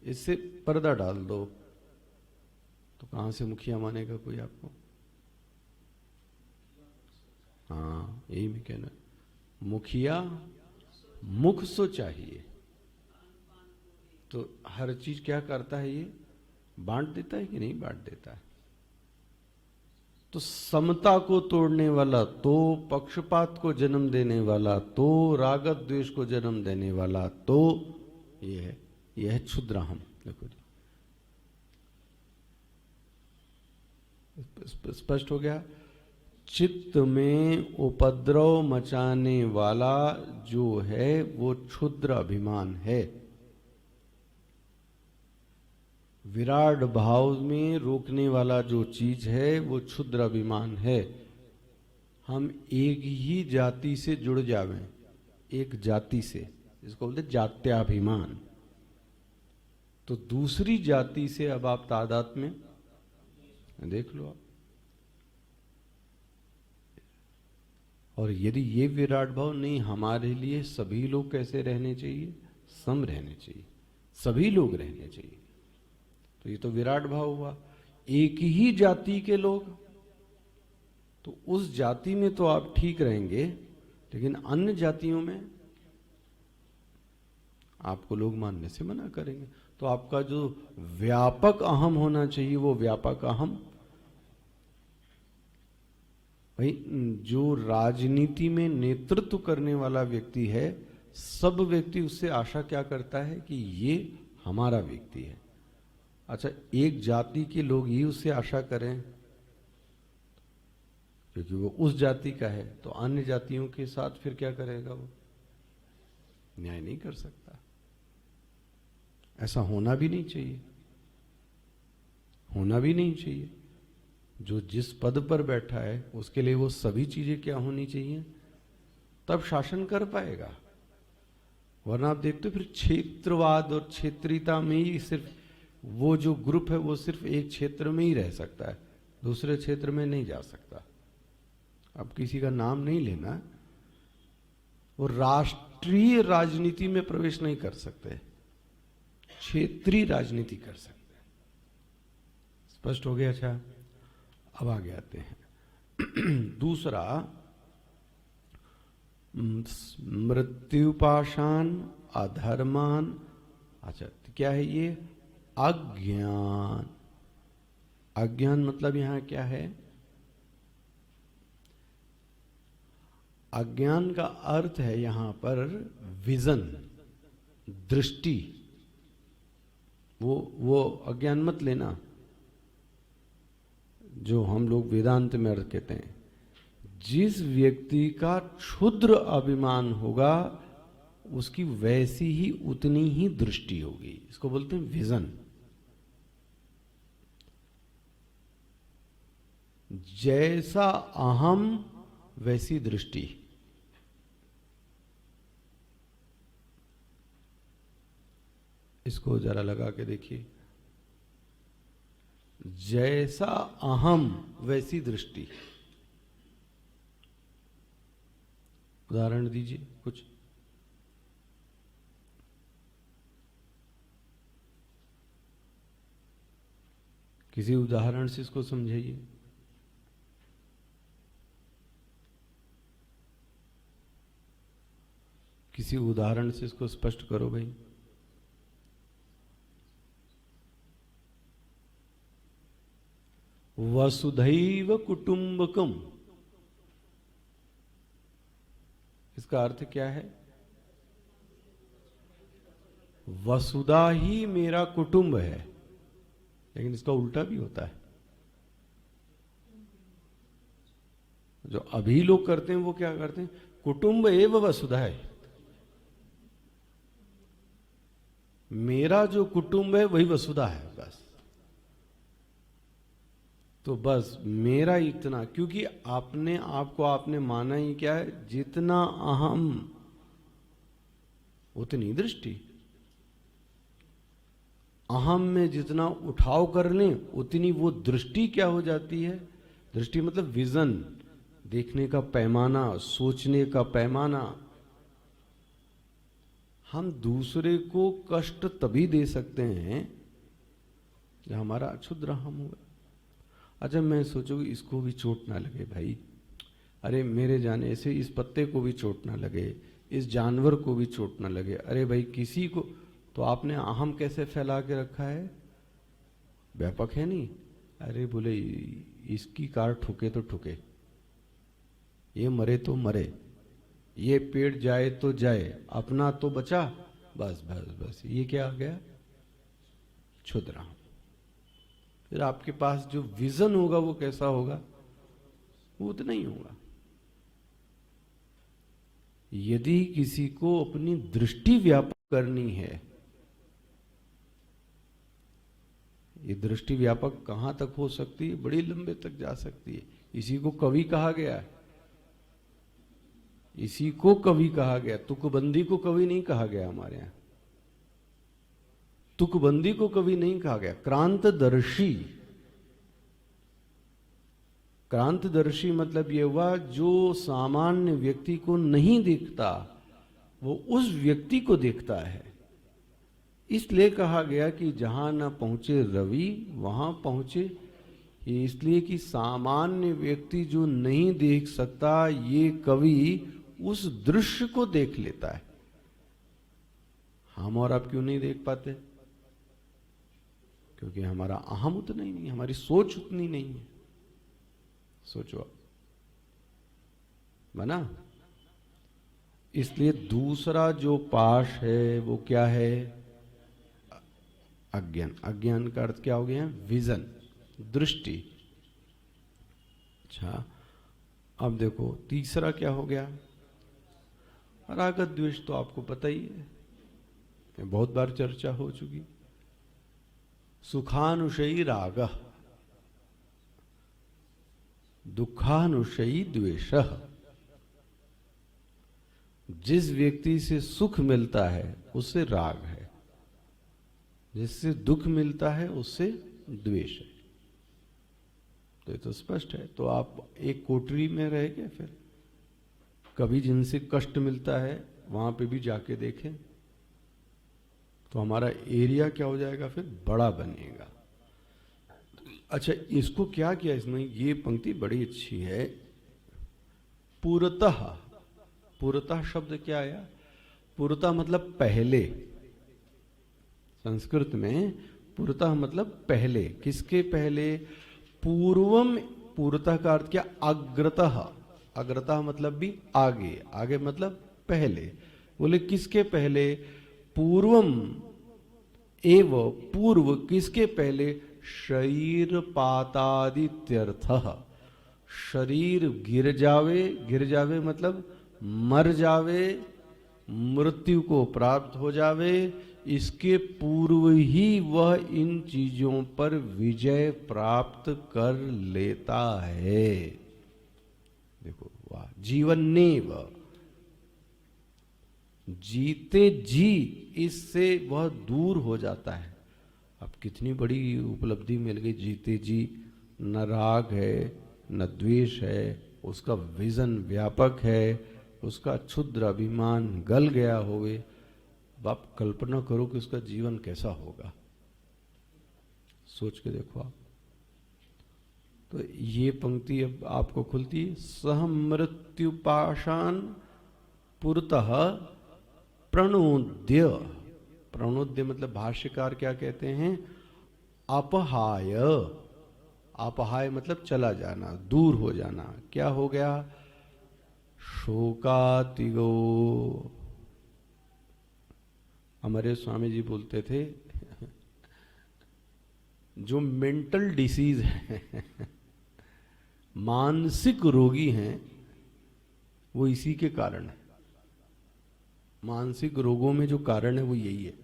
इससे पर्दा डाल दो। तो कहां से मुखिया मानेगा कोई आपको? हाँ, यही मैं कहना। मुखिया मुख सो चाहिए। तो हर चीज क्या करता है? ये बांट देता है कि नहीं बांट देता है? तो समता को तोड़ने वाला, तो पक्षपात को जन्म देने वाला, तो रागत द्वेष को जन्म देने वाला, तो यह है क्षुद्र हम। देखो जी, स्पष्ट हो गया। चित्त में उपद्रव मचाने वाला जो है वो क्षुद्र अभिमान है। विराट भाव में रोकने वाला जो चीज है वो क्षुद्र अभिमान है। हम एक ही जाति से जुड़ जावें, एक जाति से, इसको बोलते जात्याभिमान। तो दूसरी जाति से अब आप तादाद में देख लो आप। और यदि ये विराट भाव नहीं, हमारे लिए सभी लोग कैसे रहने चाहिए? सम रहने चाहिए, सभी लोग रहने चाहिए। तो ये तो विराट भाव हुआ। एक ही जाति के लोग, तो उस जाति में तो आप ठीक रहेंगे, लेकिन अन्य जातियों में आपको लोग मानने से मना करेंगे। तो आपका जो व्यापक अहम होना चाहिए वो व्यापक अहम, भाई जो राजनीति में नेतृत्व करने वाला व्यक्ति है, सब व्यक्ति उससे आशा क्या करता है कि ये हमारा व्यक्ति है। अच्छा, एक जाति के लोग ही उससे आशा करें क्योंकि वो उस जाति का है, तो अन्य जातियों के साथ फिर क्या करेगा? वो न्याय नहीं कर सकता। ऐसा होना भी नहीं चाहिए, होना भी नहीं चाहिए। जो जिस पद पर बैठा है उसके लिए वो सभी चीजें क्या होनी चाहिए, तब शासन कर पाएगा। वरना आप देखते हो फिर क्षेत्रवाद और क्षेत्रीयता में ही सिर्फ वो जो ग्रुप है वो सिर्फ एक क्षेत्र में ही रह सकता है, दूसरे क्षेत्र में नहीं जा सकता। अब किसी का नाम नहीं लेना, वो राष्ट्रीय राजनीति में प्रवेश नहीं कर सकते, क्षेत्रीय राजनीति कर सकते हैं। स्पष्ट हो गया? अच्छा, अब आगे आते हैं। दूसरा, मृत्युपाशान, अधर्मान। अच्छा, तो क्या है ये? अज्ञान। अज्ञान मतलब यहां क्या है? अज्ञान का अर्थ है यहां पर विजन, दृष्टि। वो अज्ञान मत लेना जो हम लोग वेदांत में अर्थ कहते हैं। जिस व्यक्ति का क्षुद्र अभिमान होगा उसकी वैसी ही उतनी ही दृष्टि होगी, इसको बोलते हैं विजन। जैसा अहम वैसी दृष्टि। इसको जरा लगा के देखिए, जैसा अहम वैसी दृष्टि। उदाहरण दीजिए कुछ। किसी उदाहरण से इसको समझाइए। किसी उदाहरण से इसको स्पष्ट करो भाई। वसुधैव कुटुंबकम, इसका अर्थ क्या है? वसुधा ही मेरा कुटुंब है, लेकिन इसका उल्टा भी होता है। जो अभी लोग करते हैं वो क्या करते हैं? कुटुंब एव वसुधा है, मेरा जो कुटुंब है वही वसुधा है बस। तो बस मेरा इतना, क्योंकि आपने आपको आपने माना ही क्या है? जितना अहम उतनी दृष्टि। अहम में जितना उठाव कर लें उतनी वो दृष्टि क्या हो जाती है? दृष्टि मतलब विजन, देखने का पैमाना, सोचने का पैमाना। हम दूसरे को कष्ट तभी दे सकते हैं जब हमारा क्षुद्र अहम होगा। अच्छा, मैं सोचूं इसको भी चोट ना लगे भाई, अरे मेरे जाने से इस पत्ते को भी चोट ना लगे, इस जानवर को भी चोट ना लगे, अरे भाई किसी को। तो आपने अहम कैसे फैला के रखा है? व्यापक है नहीं। अरे बोले इसकी कार ठुके तो ठुके, ये मरे तो मरे, ये पेड़ जाए तो जाए, अपना तो बचा। बस बस बस, ये क्या आ गया? क्षुद्र। फिर आपके पास जो विजन होगा वो कैसा होगा? वो उतना ही होगा। यदि किसी को अपनी दृष्टि व्यापक करनी है, ये दृष्टि व्यापक कहां तक हो सकती है? बड़ी लंबे तक जा सकती है। इसी को कवि कहा गया है, इसी को कवि कहा गया। तुकबंदी को कवि नहीं कहा गया हमारे यहां, तुकबंदी को कवि नहीं कहा गया, क्रांतदर्शी। क्रांतदर्शी मतलब यह हुआ जो सामान्य व्यक्ति को नहीं देखता वो उस व्यक्ति को देखता है। इसलिए कहा गया कि जहां न पहुंचे रवि वहां पहुंचे। ये इसलिए कि सामान्य व्यक्ति जो नहीं देख सकता, ये कवि उस दृश्य को देख लेता है। हम और आप क्यों नहीं देख पाते? क्योंकि हमारा अहम उतना ही नहीं, हमारी सोच उतनी नहीं है। सोचो आप, बना। इसलिए दूसरा जो पाश है वो क्या है? अज्ञान। अज्ञान का अर्थ क्या हो गया? विजन, दृष्टि। अच्छा, अब देखो तीसरा क्या हो गया? राग द्वेष तो आपको पता ही है, बहुत बार चर्चा हो चुकी। सुखानुशयी राग, दुखानुशयी द्वेषः, जिस व्यक्ति से सुख मिलता है उससे राग है, जिससे दुख मिलता है उससे द्वेष है। तो ये तो स्पष्ट है। तो आप एक कोठरी में रह गए, फिर कभी जिनसे कष्ट मिलता है वहां पे भी जाके देखें तो हमारा एरिया क्या हो जाएगा, फिर बड़ा बनेगा। अच्छा, इसको क्या किया इसमें, ये पंक्ति बड़ी अच्छी है। पुरतः, पुरतः शब्द क्या आया, पुरतः मतलब पहले, संस्कृत में पुरतः मतलब पहले, किसके पहले, पूर्वम, पूर्वतः का अर्थ क्या, अग्रतः, अग्रतः मतलब भी आगे, आगे मतलब पहले, बोले किसके पहले, पूर्वम एव, पूर्व किसके पहले, शरीर पातादित्यर्थः, शरीर गिर जावे, गिर जावे मतलब मर जावे, मृत्यु को प्राप्त हो जावे, इसके पूर्व ही वह इन चीजों पर विजय प्राप्त कर लेता है। देखो वाह, जीवन्नेव, जीते जी इससे वह दूर हो जाता है। अब कितनी बड़ी उपलब्धि मिल गई, जीते जी न राग है न द्वेष है, उसका विजन व्यापक है, उसका क्षुद्र अभिमान गल गया होवे। आप कल्पना करो कि उसका जीवन कैसा होगा, सोच के देखो आप। तो ये पंक्ति अब आपको खुलती है, सह मृत्युपाशान पुरतः प्रणोद्य, प्रणोद्य मतलब भाष्यकार क्या कहते हैं, अपहाय, अपहाय मतलब चला जाना, दूर हो जाना। क्या हो गया, शोकातिगो। हमारे स्वामी जी बोलते थे जो मेंटल डिसीज है, मानसिक रोगी हैं, वो इसी के कारण है। मानसिक रोगों में जो कारण है वो यही है।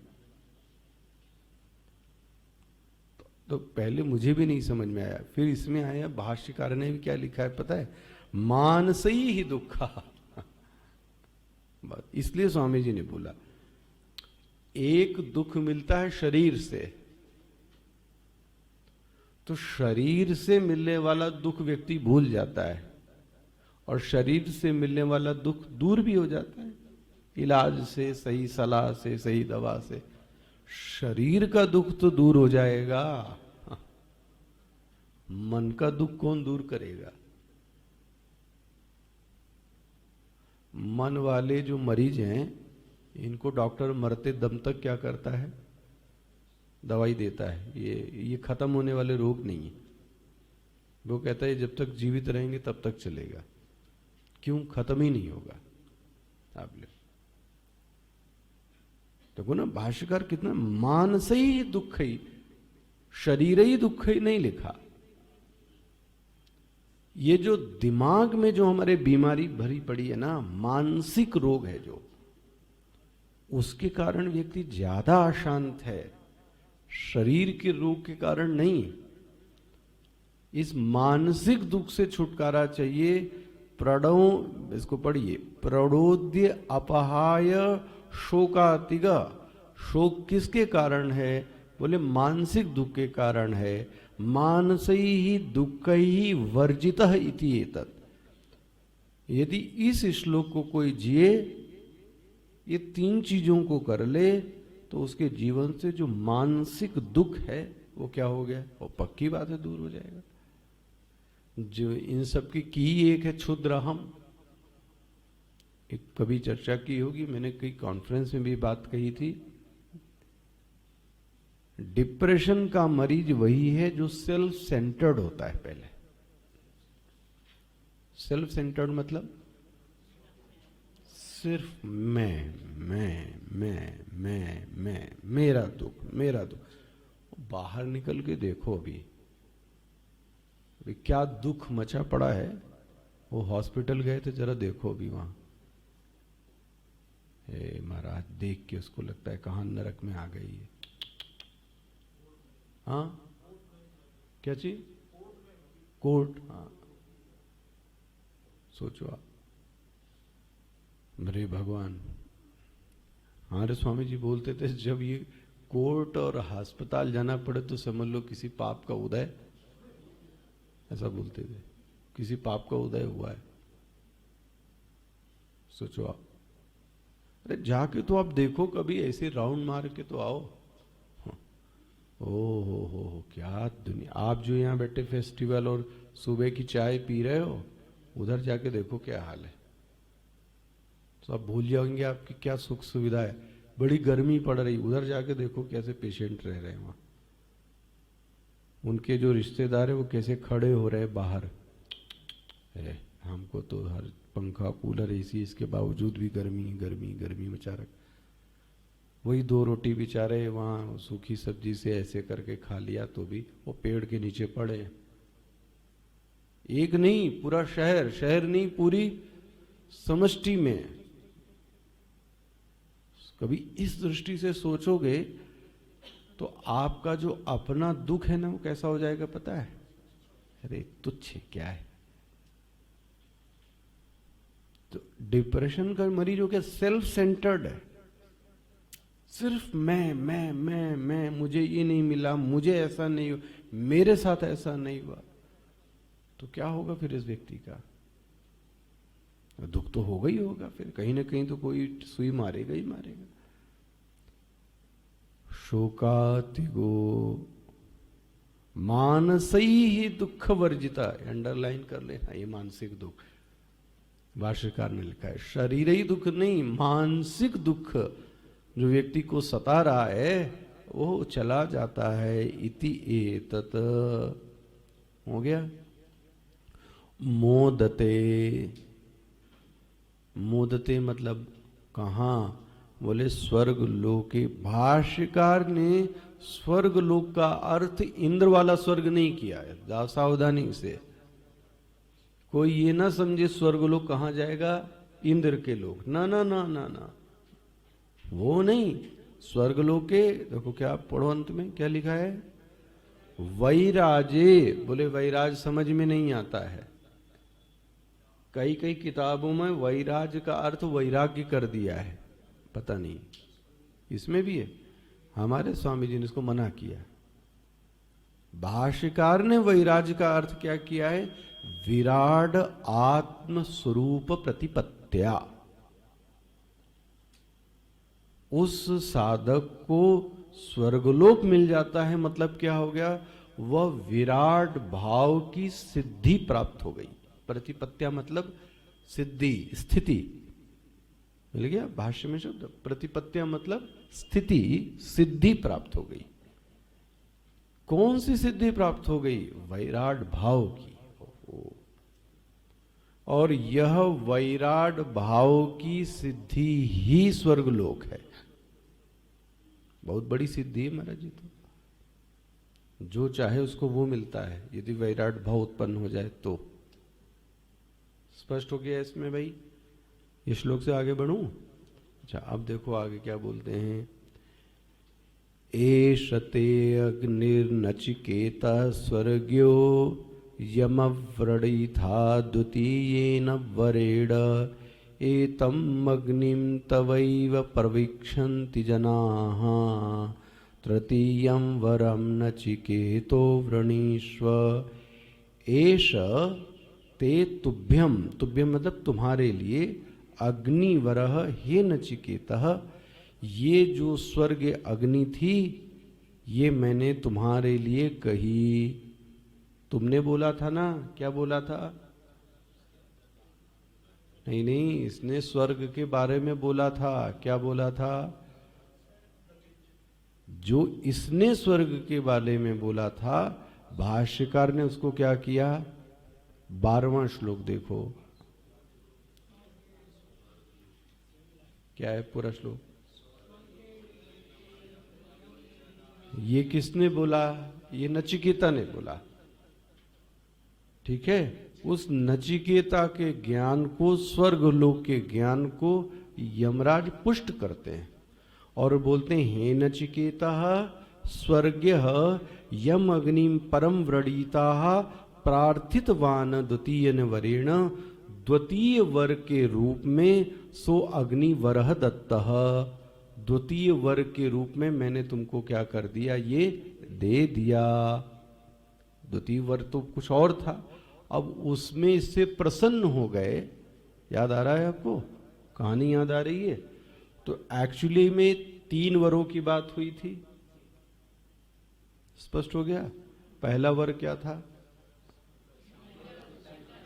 तो पहले मुझे भी नहीं समझ में आया, फिर इसमें आया, भाष्यकार ने भी क्या लिखा है पता है, मानसई ही दुखा। इसलिए स्वामी जी ने बोला एक दुख मिलता है शरीर से, तो शरीर से मिलने वाला दुख व्यक्ति भूल जाता है, और शरीर से मिलने वाला दुख दूर भी हो जाता है इलाज से, सही सलाह से, सही दवा से। शरीर का दुख तो दूर हो जाएगा, मन का दुख कौन दूर करेगा। मन वाले जो मरीज हैं, इनको डॉक्टर मरते दम तक क्या करता है, दवाई देता है। ये खत्म होने वाले रोग नहीं है। वो कहता है जब तक जीवित रहेंगे तब तक चलेगा। क्यों, खत्म ही नहीं होगा। आप ले देखो ना, भाष्यकार कितना मानस ही दुख ही, शरीर ही दुख ही नहीं लिखा। ये जो दिमाग में जो हमारे बीमारी भरी पड़ी है ना, मानसिक रोग है जो, उसके कारण व्यक्ति ज्यादा अशांत है, शरीर के रोग के कारण नहीं। इस मानसिक दुख से छुटकारा चाहिए। प्रणो, इसको पढ़िए, प्रणोद्य अपहाय शोकातिगा। शोक किसके कारण है, बोले मानसिक दुख के कारण है। मानसई ही दुख ही वर्जितः इति एतत्। यदि इस श्लोक को कोई जिए, ये तीन चीजों को कर ले, तो उसके जीवन से जो मानसिक दुख है वो क्या हो गया, वो पक्की बात है दूर हो जाएगा। जो इन सब की एक है क्षुद्र अहम। एक कभी चर्चा की होगी, मैंने कई कॉन्फ्रेंस में भी बात कही थी। डिप्रेशन का मरीज वही है जो सेल्फ सेंटर्ड होता है। पहले सेल्फ सेंटर्ड मतलब सिर्फ मैं, मेरा दुख, मेरा दुख। बाहर निकल के देखो अभी क्या दुख मचा पड़ा है। वो हॉस्पिटल गए थे, जरा देखो अभी वहां, हे महाराज, देख के उसको लगता है कहां नरक में आ गई है। हाँ, क्या चीज, कोर्ट, हाँ, सोचो आप, मेरे भगवान। हमारे स्वामी जी बोलते थे जब ये कोर्ट और अस्पताल जाना पड़े तो समझ लो किसी पाप का उदय, ऐसा बोलते थे, किसी पाप का उदय हुआ है। सोचो आप, अरे जाके तो आप देखो, कभी ऐसे राउंड मार के तो आओ। ओ हो, क्या दुनिया। आप जो यहाँ बैठे फेस्टिवल और सुबह की चाय पी रहे हो, उधर जाके देखो क्या हाल है। तो आप भूल जाएंगे आपकी क्या सुख सुविधा है। बड़ी गर्मी पड़ रही, उधर जाके देखो कैसे पेशेंट रह रहे हैं वहां। उनके जो रिश्तेदार है वो कैसे खड़े हो रहे हैं बाहर। हमको तो हर पंखा कूलर एसी, इसके बावजूद भी गर्मी गर्मी गर्मी मचा रख। वही 2 रोटी बेचारे वहाँ सूखी सब्जी से ऐसे करके खा लिया तो भी वो पेड़ के नीचे पड़े। एक नहीं, पूरा शहर, शहर नहीं पूरी समष्टि में। कभी इस दृष्टि से सोचोगे तो आपका जो अपना दुख है ना, वो कैसा हो जाएगा पता है? अरे तुच्छ क्या है। तो डिप्रेशन का मरीज हो क्या, सेल्फ सेंटर्ड है। सिर्फ मैं, मुझे ये नहीं मिला, मुझे ऐसा नहीं हुआ, मेरे साथ ऐसा नहीं हुआ। तो क्या होगा फिर इस व्यक्ति का? दुख तो होगा ही होगा, फिर कहीं ना कहीं तो कोई सुई मारेगा ही मारेगा। शोकातिगो मानसई ही दुख वर्जिता, अंडरलाइन कर लेना ये मानसिक दुख। भाष्यकार ने लिखा है शरीर ही दुख नहीं, मानसिक दुख जो व्यक्ति को सता रहा है वो चला जाता है। इति एतत हो गया। मोदते, मोदते मतलब कहाँ? बोले स्वर्ग लोके। भाष्यकार ने स्वर्ग लोक का अर्थ इंद्र वाला स्वर्ग नहीं किया है, सावधानी से। कोई ये ना समझे स्वर्ग लोक कहाँ जाएगा, इंद्र के लोक। ना ना ना ना ना, वो नहीं। स्वर्ग लोके देखो क्या पढ़ो, अंत में क्या लिखा है? वैराजे। बोले वैराज समझ में नहीं आता है। कई कई किताबों में वैराज का अर्थ वैराग्य कर दिया है, पता नहीं इसमें भी है। हमारे स्वामी जी ने इसको मना किया। भाष्यकार ने वैराज का अर्थ क्या किया है? विराट आत्म स्वरूप प्रतिपत्त्या। उस साधक को स्वर्गलोक मिल जाता है, मतलब क्या हो गया? वह विराट भाव की सिद्धि प्राप्त हो गई। प्रतिपत्त्या मतलब सिद्धि, स्थिति। मिल गया भाष्य में शब्द। प्रतिपत्त्या मतलब स्थिति, सिद्धि प्राप्त हो गई। कौन सी सिद्धि प्राप्त हो गई? वैराट भाव की। और यह वैराट भाव की सिद्धि ही स्वर्गलोक है। बहुत बड़ी सिद्धि है महाराज जी। तो जो चाहे उसको वो मिलता है यदि वैराट भाव उत्पन्न हो जाए तो। स्पष्ट हो गया इसमें भाई? इस श्लोक से आगे बढ़ूं? अच्छा, अब देखो आगे क्या बोलते हैं। एष ते अग्निर्नचिकेता स्वर्ग्यो यमव्रणीथा द्वितीयेन वरेण एतम् अग्निं तवैव प्रवीक्षन्ति जनाः तृतीयं वरं नचिकेतो वृणीष्व। एष ते तुभ्यम, तुभ्यम मतलब तुम्हारे लिए, अग्निवरः हे नचिकेतः, ये जो स्वर्ग अग्नि थी ये मैंने तुम्हारे लिए कही। तुमने बोला था ना, क्या बोला था? नहीं नहीं, इसने स्वर्ग के बारे में बोला था। क्या बोला था? जो इसने स्वर्ग के बारे में बोला था, भाष्यकार ने उसको क्या किया? 12वां श्लोक देखो, क्या है पूरा श्लोक? ये किसने बोला? ये नचिकेता ने बोला। ठीक है, उस नचिकेता के ज्ञान को, स्वर्ग लोक के ज्ञान को यमराज पुष्ट करते हैं और बोलते हैं हे नचिकेता स्वर्ग्य यम अग्निम परम व्रणीता प्रार्थितवान द्वितीयन वरेण द्वितीय वर के रूप में सो अग्नि वरह दत्तः, द्वितीय वर के रूप में मैंने तुमको क्या कर दिया, ये दे दिया। द्वितीय वर तो कुछ और था, अब उसमें इससे प्रसन्न हो गए। याद आ रहा है आपको, कहानी याद आ रही है? तो एक्चुअली में 3 वरों की बात हुई थी, स्पष्ट हो गया। पहला वर क्या था?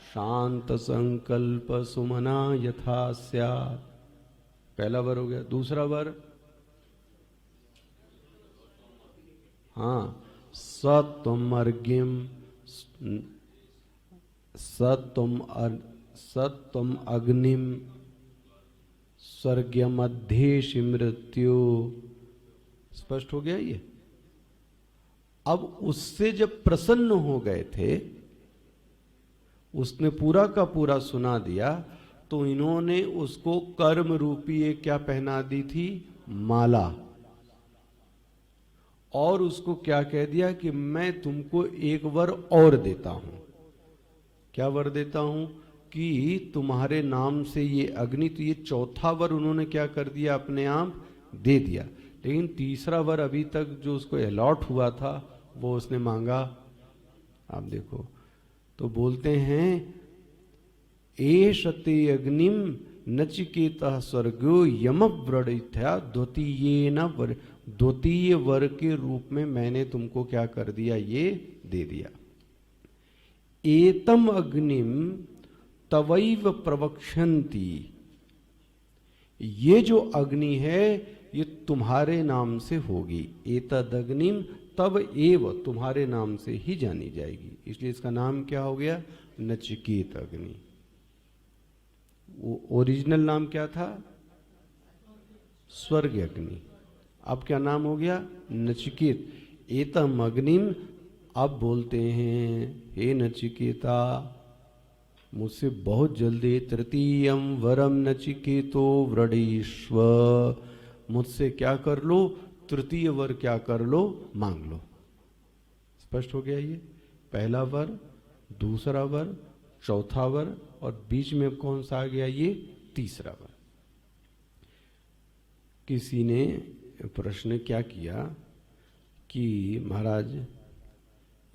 शांत संकल्प सुमना यथा स्यात्, पहला वर हो गया। दूसरा वर, हाँ, सत्वम अर्घ्यम, सत्वम अग्निम स्वर्गमध्येषि मृत्यु, स्पष्ट हो गया ये। अब उससे जब प्रसन्न हो गए थे, उसने पूरा का पूरा सुना दिया, तो इन्होंने उसको कर्म रूपी एक क्या पहना दी थी, माला, और उसको क्या कह दिया कि मैं तुमको एक वर और देता हूं। क्या वर देता हूं? कि तुम्हारे नाम से ये अग्नि, तो ये चौथा वर उन्होंने क्या कर दिया, अपने आप दे दिया। लेकिन तीसरा वर अभी तक जो उसको अलॉट हुआ था वो उसने मांगा। आप देखो, तो बोलते हैं एषते अग्निम नचिकेता स्वर्गो यमव्रणिथ्या द्वितीयेन वर, द्वितीय वर के रूप में मैंने तुमको क्या कर दिया, ये दे दिया। एतम अग्निम तवैव प्रवक्षन्ति, ये जो अग्नि है ये तुम्हारे नाम से होगी। एतद अग्निम तब एव, तुम्हारे नाम से ही जानी जाएगी, इसलिए इसका नाम क्या हो गया, नचिकेत अग्नि। वो ओरिजिनल नाम क्या था, स्वर्ग अग्नि, अब क्या नाम हो गया, नचिकेत। एतम अग्निम, अब बोलते हैं हे नचिकेता, मुझसे बहुत जल्दी तृतीयम वरम नचिकेतो व्रणीष्व, मुझसे क्या कर लो, तृतीय वर क्या कर लो, मांग लो। स्पष्ट हो गया ये, पहला वर, दूसरा वर, चौथा वर, और बीच में कौन सा आ गया, ये तीसरा वर। किसी ने प्रश्न क्या किया कि महाराज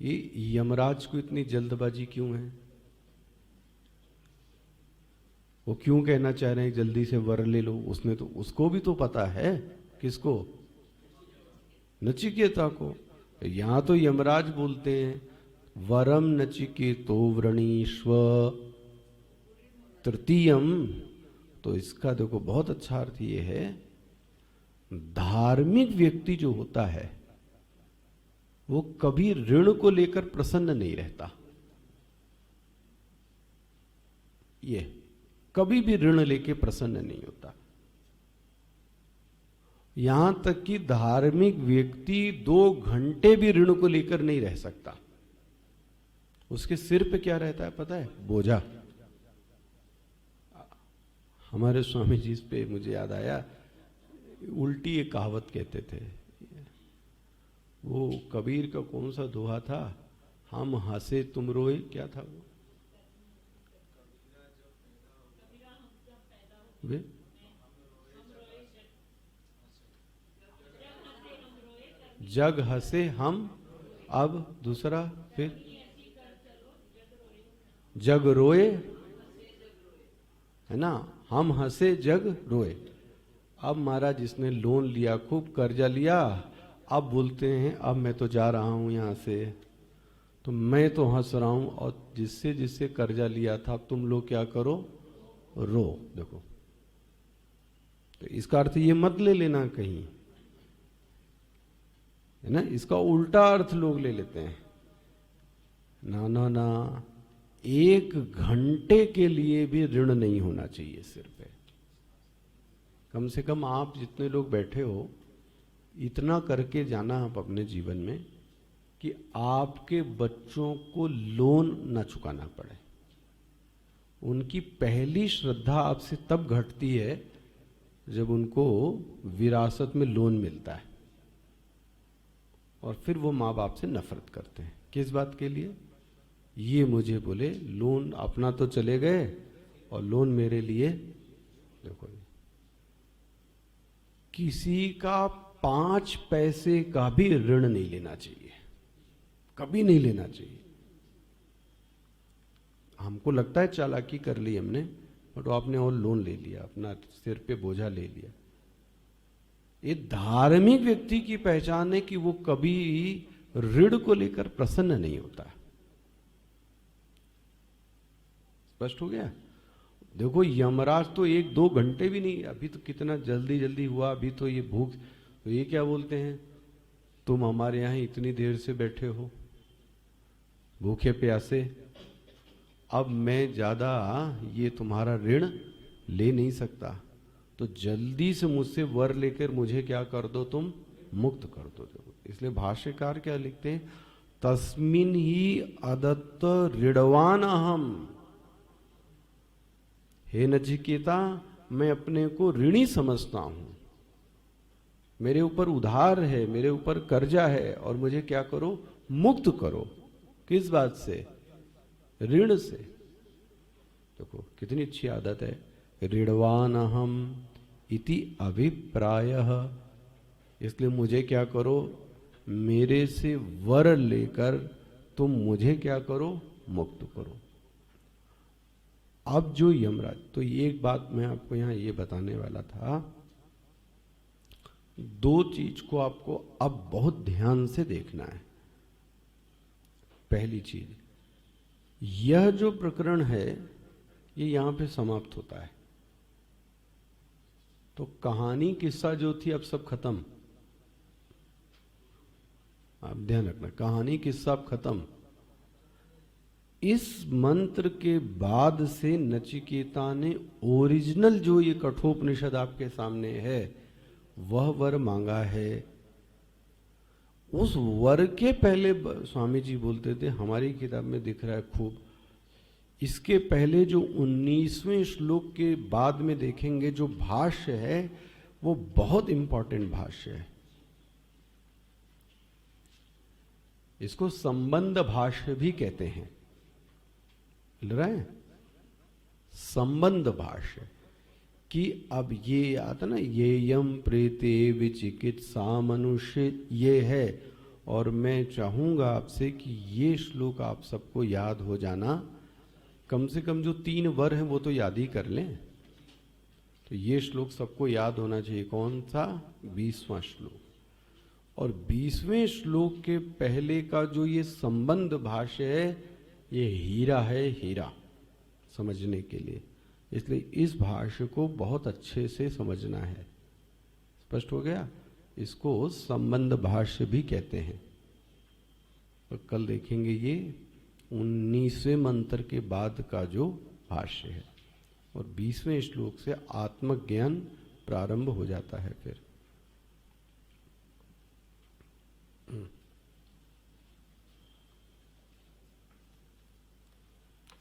ये यमराज को इतनी जल्दबाजी क्यों है, वो क्यों कहना चाह रहे हैं जल्दी से वर ले लो? उसने तो, उसको भी तो पता है, किसको, नचिकेता को। यहां तो यमराज बोलते हैं वरम नचिकेतो व्रणीष्व तृतीयम, तो इसका देखो बहुत अच्छा अर्थ ये है, धार्मिक व्यक्ति जो होता है वो कभी ऋण को लेकर प्रसन्न नहीं रहता। ये कभी भी ऋण लेके प्रसन्न नहीं होता। यहां तक कि धार्मिक व्यक्ति 2 घंटे भी ऋण को लेकर नहीं रह सकता। उसके सिर पे क्या रहता है पता है, बोझा। हमारे स्वामी जी इस पे मुझे याद आया, उल्टी एक कहावत कहते थे। वो कबीर का कौन सा दोहा था, हम हंसे तुम रोए, क्या था वो, वे जग हंसे हम, अब दूसरा फिर जग रोए, है ना, हम हंसे जग रोए। अब महाराज जिसने लोन लिया, खूब कर्जा लिया, अब बोलते हैं अब मैं तो जा रहा हूं यहां से, तो मैं तो हंस रहा हूं, और जिससे जिससे कर्जा लिया था तुम लोग क्या करो, रो। देखो, तो इसका अर्थ ये मत ले लेना कहीं, है ना, इसका उल्टा अर्थ लोग ले लेते हैं। ना ना ना, 1 घंटे के लिए भी ऋण नहीं होना चाहिए सिर पे। कम से कम आप जितने लोग बैठे हो, इतना करके जाना आप अपने जीवन में कि आपके बच्चों को लोन ना चुकाना पड़े। उनकी पहली श्रद्धा आपसे तब घटती है जब उनको विरासत में लोन मिलता है, और फिर वो माँ बाप से नफरत करते हैं। किस बात के लिए? ये मुझे बोले लोन अपना तो चले गए, और लोन मेरे लिए, देखो किसी का 5 पैसे का भी ऋण नहीं लेना चाहिए, कभी नहीं लेना चाहिए। हमको लगता है चालाकी कर ली हमने, बट आपने और लोन ले लिया, अपना सिर पे बोझा ले लिया। ये धार्मिक व्यक्ति की पहचान है कि वो कभी ऋण को लेकर प्रसन्न नहीं होता। स्पष्ट हो गया? देखो यमराज तो 1-2 घंटे भी नहीं, अभी तो कितना जल्दी जल्दी हुआ, अभी तो ये भूख, तो ये क्या बोलते हैं, तुम हमारे यहाँ इतनी देर से बैठे हो भूखे प्यासे, अब मैं ज्यादा ये तुम्हारा ऋण ले नहीं सकता, तो जल्दी से मुझसे वर लेकर मुझे क्या कर दो, तुम मुक्त कर दो। इसलिए भाष्यकार क्या लिखते हैं, तस्मिन ही अदत्त ऋणवान अहम। हे नचिकेता, मैं अपने को ऋणी समझता हूं, मेरे ऊपर उधार है, मेरे ऊपर कर्जा है, और मुझे क्या करो, मुक्त करो। किस बात से? ऋण से। देखो कितनी अच्छी आदत है, ऋणवान अहम इति अभिप्रायः। इसलिए मुझे क्या करो, मेरे से वर लेकर तुम मुझे क्या करो, मुक्त करो। अब जो यमराज, तो ये एक बात मैं आपको यहां ये बताने वाला था, 2 चीज को आपको अब बहुत ध्यान से देखना है। पहली चीज, यह जो प्रकरण है ये यहां पे समाप्त होता है। तो कहानी किस्सा जो थी अब सब खत्म। आप ध्यान रखना, कहानी किस्सा अब खत्म। इस मंत्र के बाद से नचिकेता ने ओरिजिनल जो ये कठोपनिषद आपके सामने है वह वर मांगा है। उस वर के पहले स्वामी जी बोलते थे, हमारी किताब में दिख रहा है खूब, इसके पहले जो 19वें श्लोक के बाद में देखेंगे जो भाष्य है वो बहुत इंपॉर्टेंट भाष्य है। इसको संबंध भाष्य भी कहते हैं, मिल रहा है, संबंध भाष्य। कि अब ये आता ना, ये यम प्रेते विचिकित्सा मनुष्य, ये है, और मैं चाहूंगा आपसे कि ये श्लोक आप सबको याद हो जाना, कम से कम जो 3 वर हैं वो तो याद ही कर लें। तो ये श्लोक सबको याद होना चाहिए। कौन सा? 20वां श्लोक। और 20वें श्लोक के पहले का जो ये संबंध भाष्य है, ये हीरा है, हीरा समझने के लिए। इसलिए इस भाष्य को बहुत अच्छे से समझना है। स्पष्ट हो गया? इसको संबंध भाष्य भी कहते हैं। और कल देखेंगे ये 19वें मंत्र के बाद का जो भाष्य है, और 20वें श्लोक से आत्मज्ञान प्रारंभ हो जाता है। फिर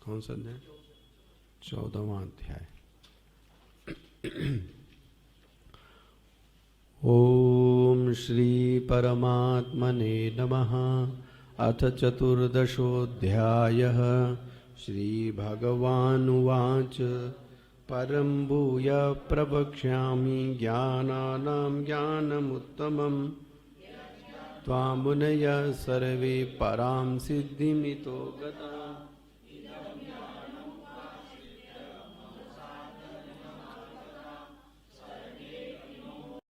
कौन सा अध्याय? 14वां अध्याय। ओम श्री परमात्मने नमः। अथ चतुर्दशोऽध्यायः। श्रीभगवानुवाच परं भूयः प्रवक्ष्यामि ज्ञानानां ज्ञानमुत्तमम् त्वामुनयः सर्वे परां सिद्धिमितो गताः।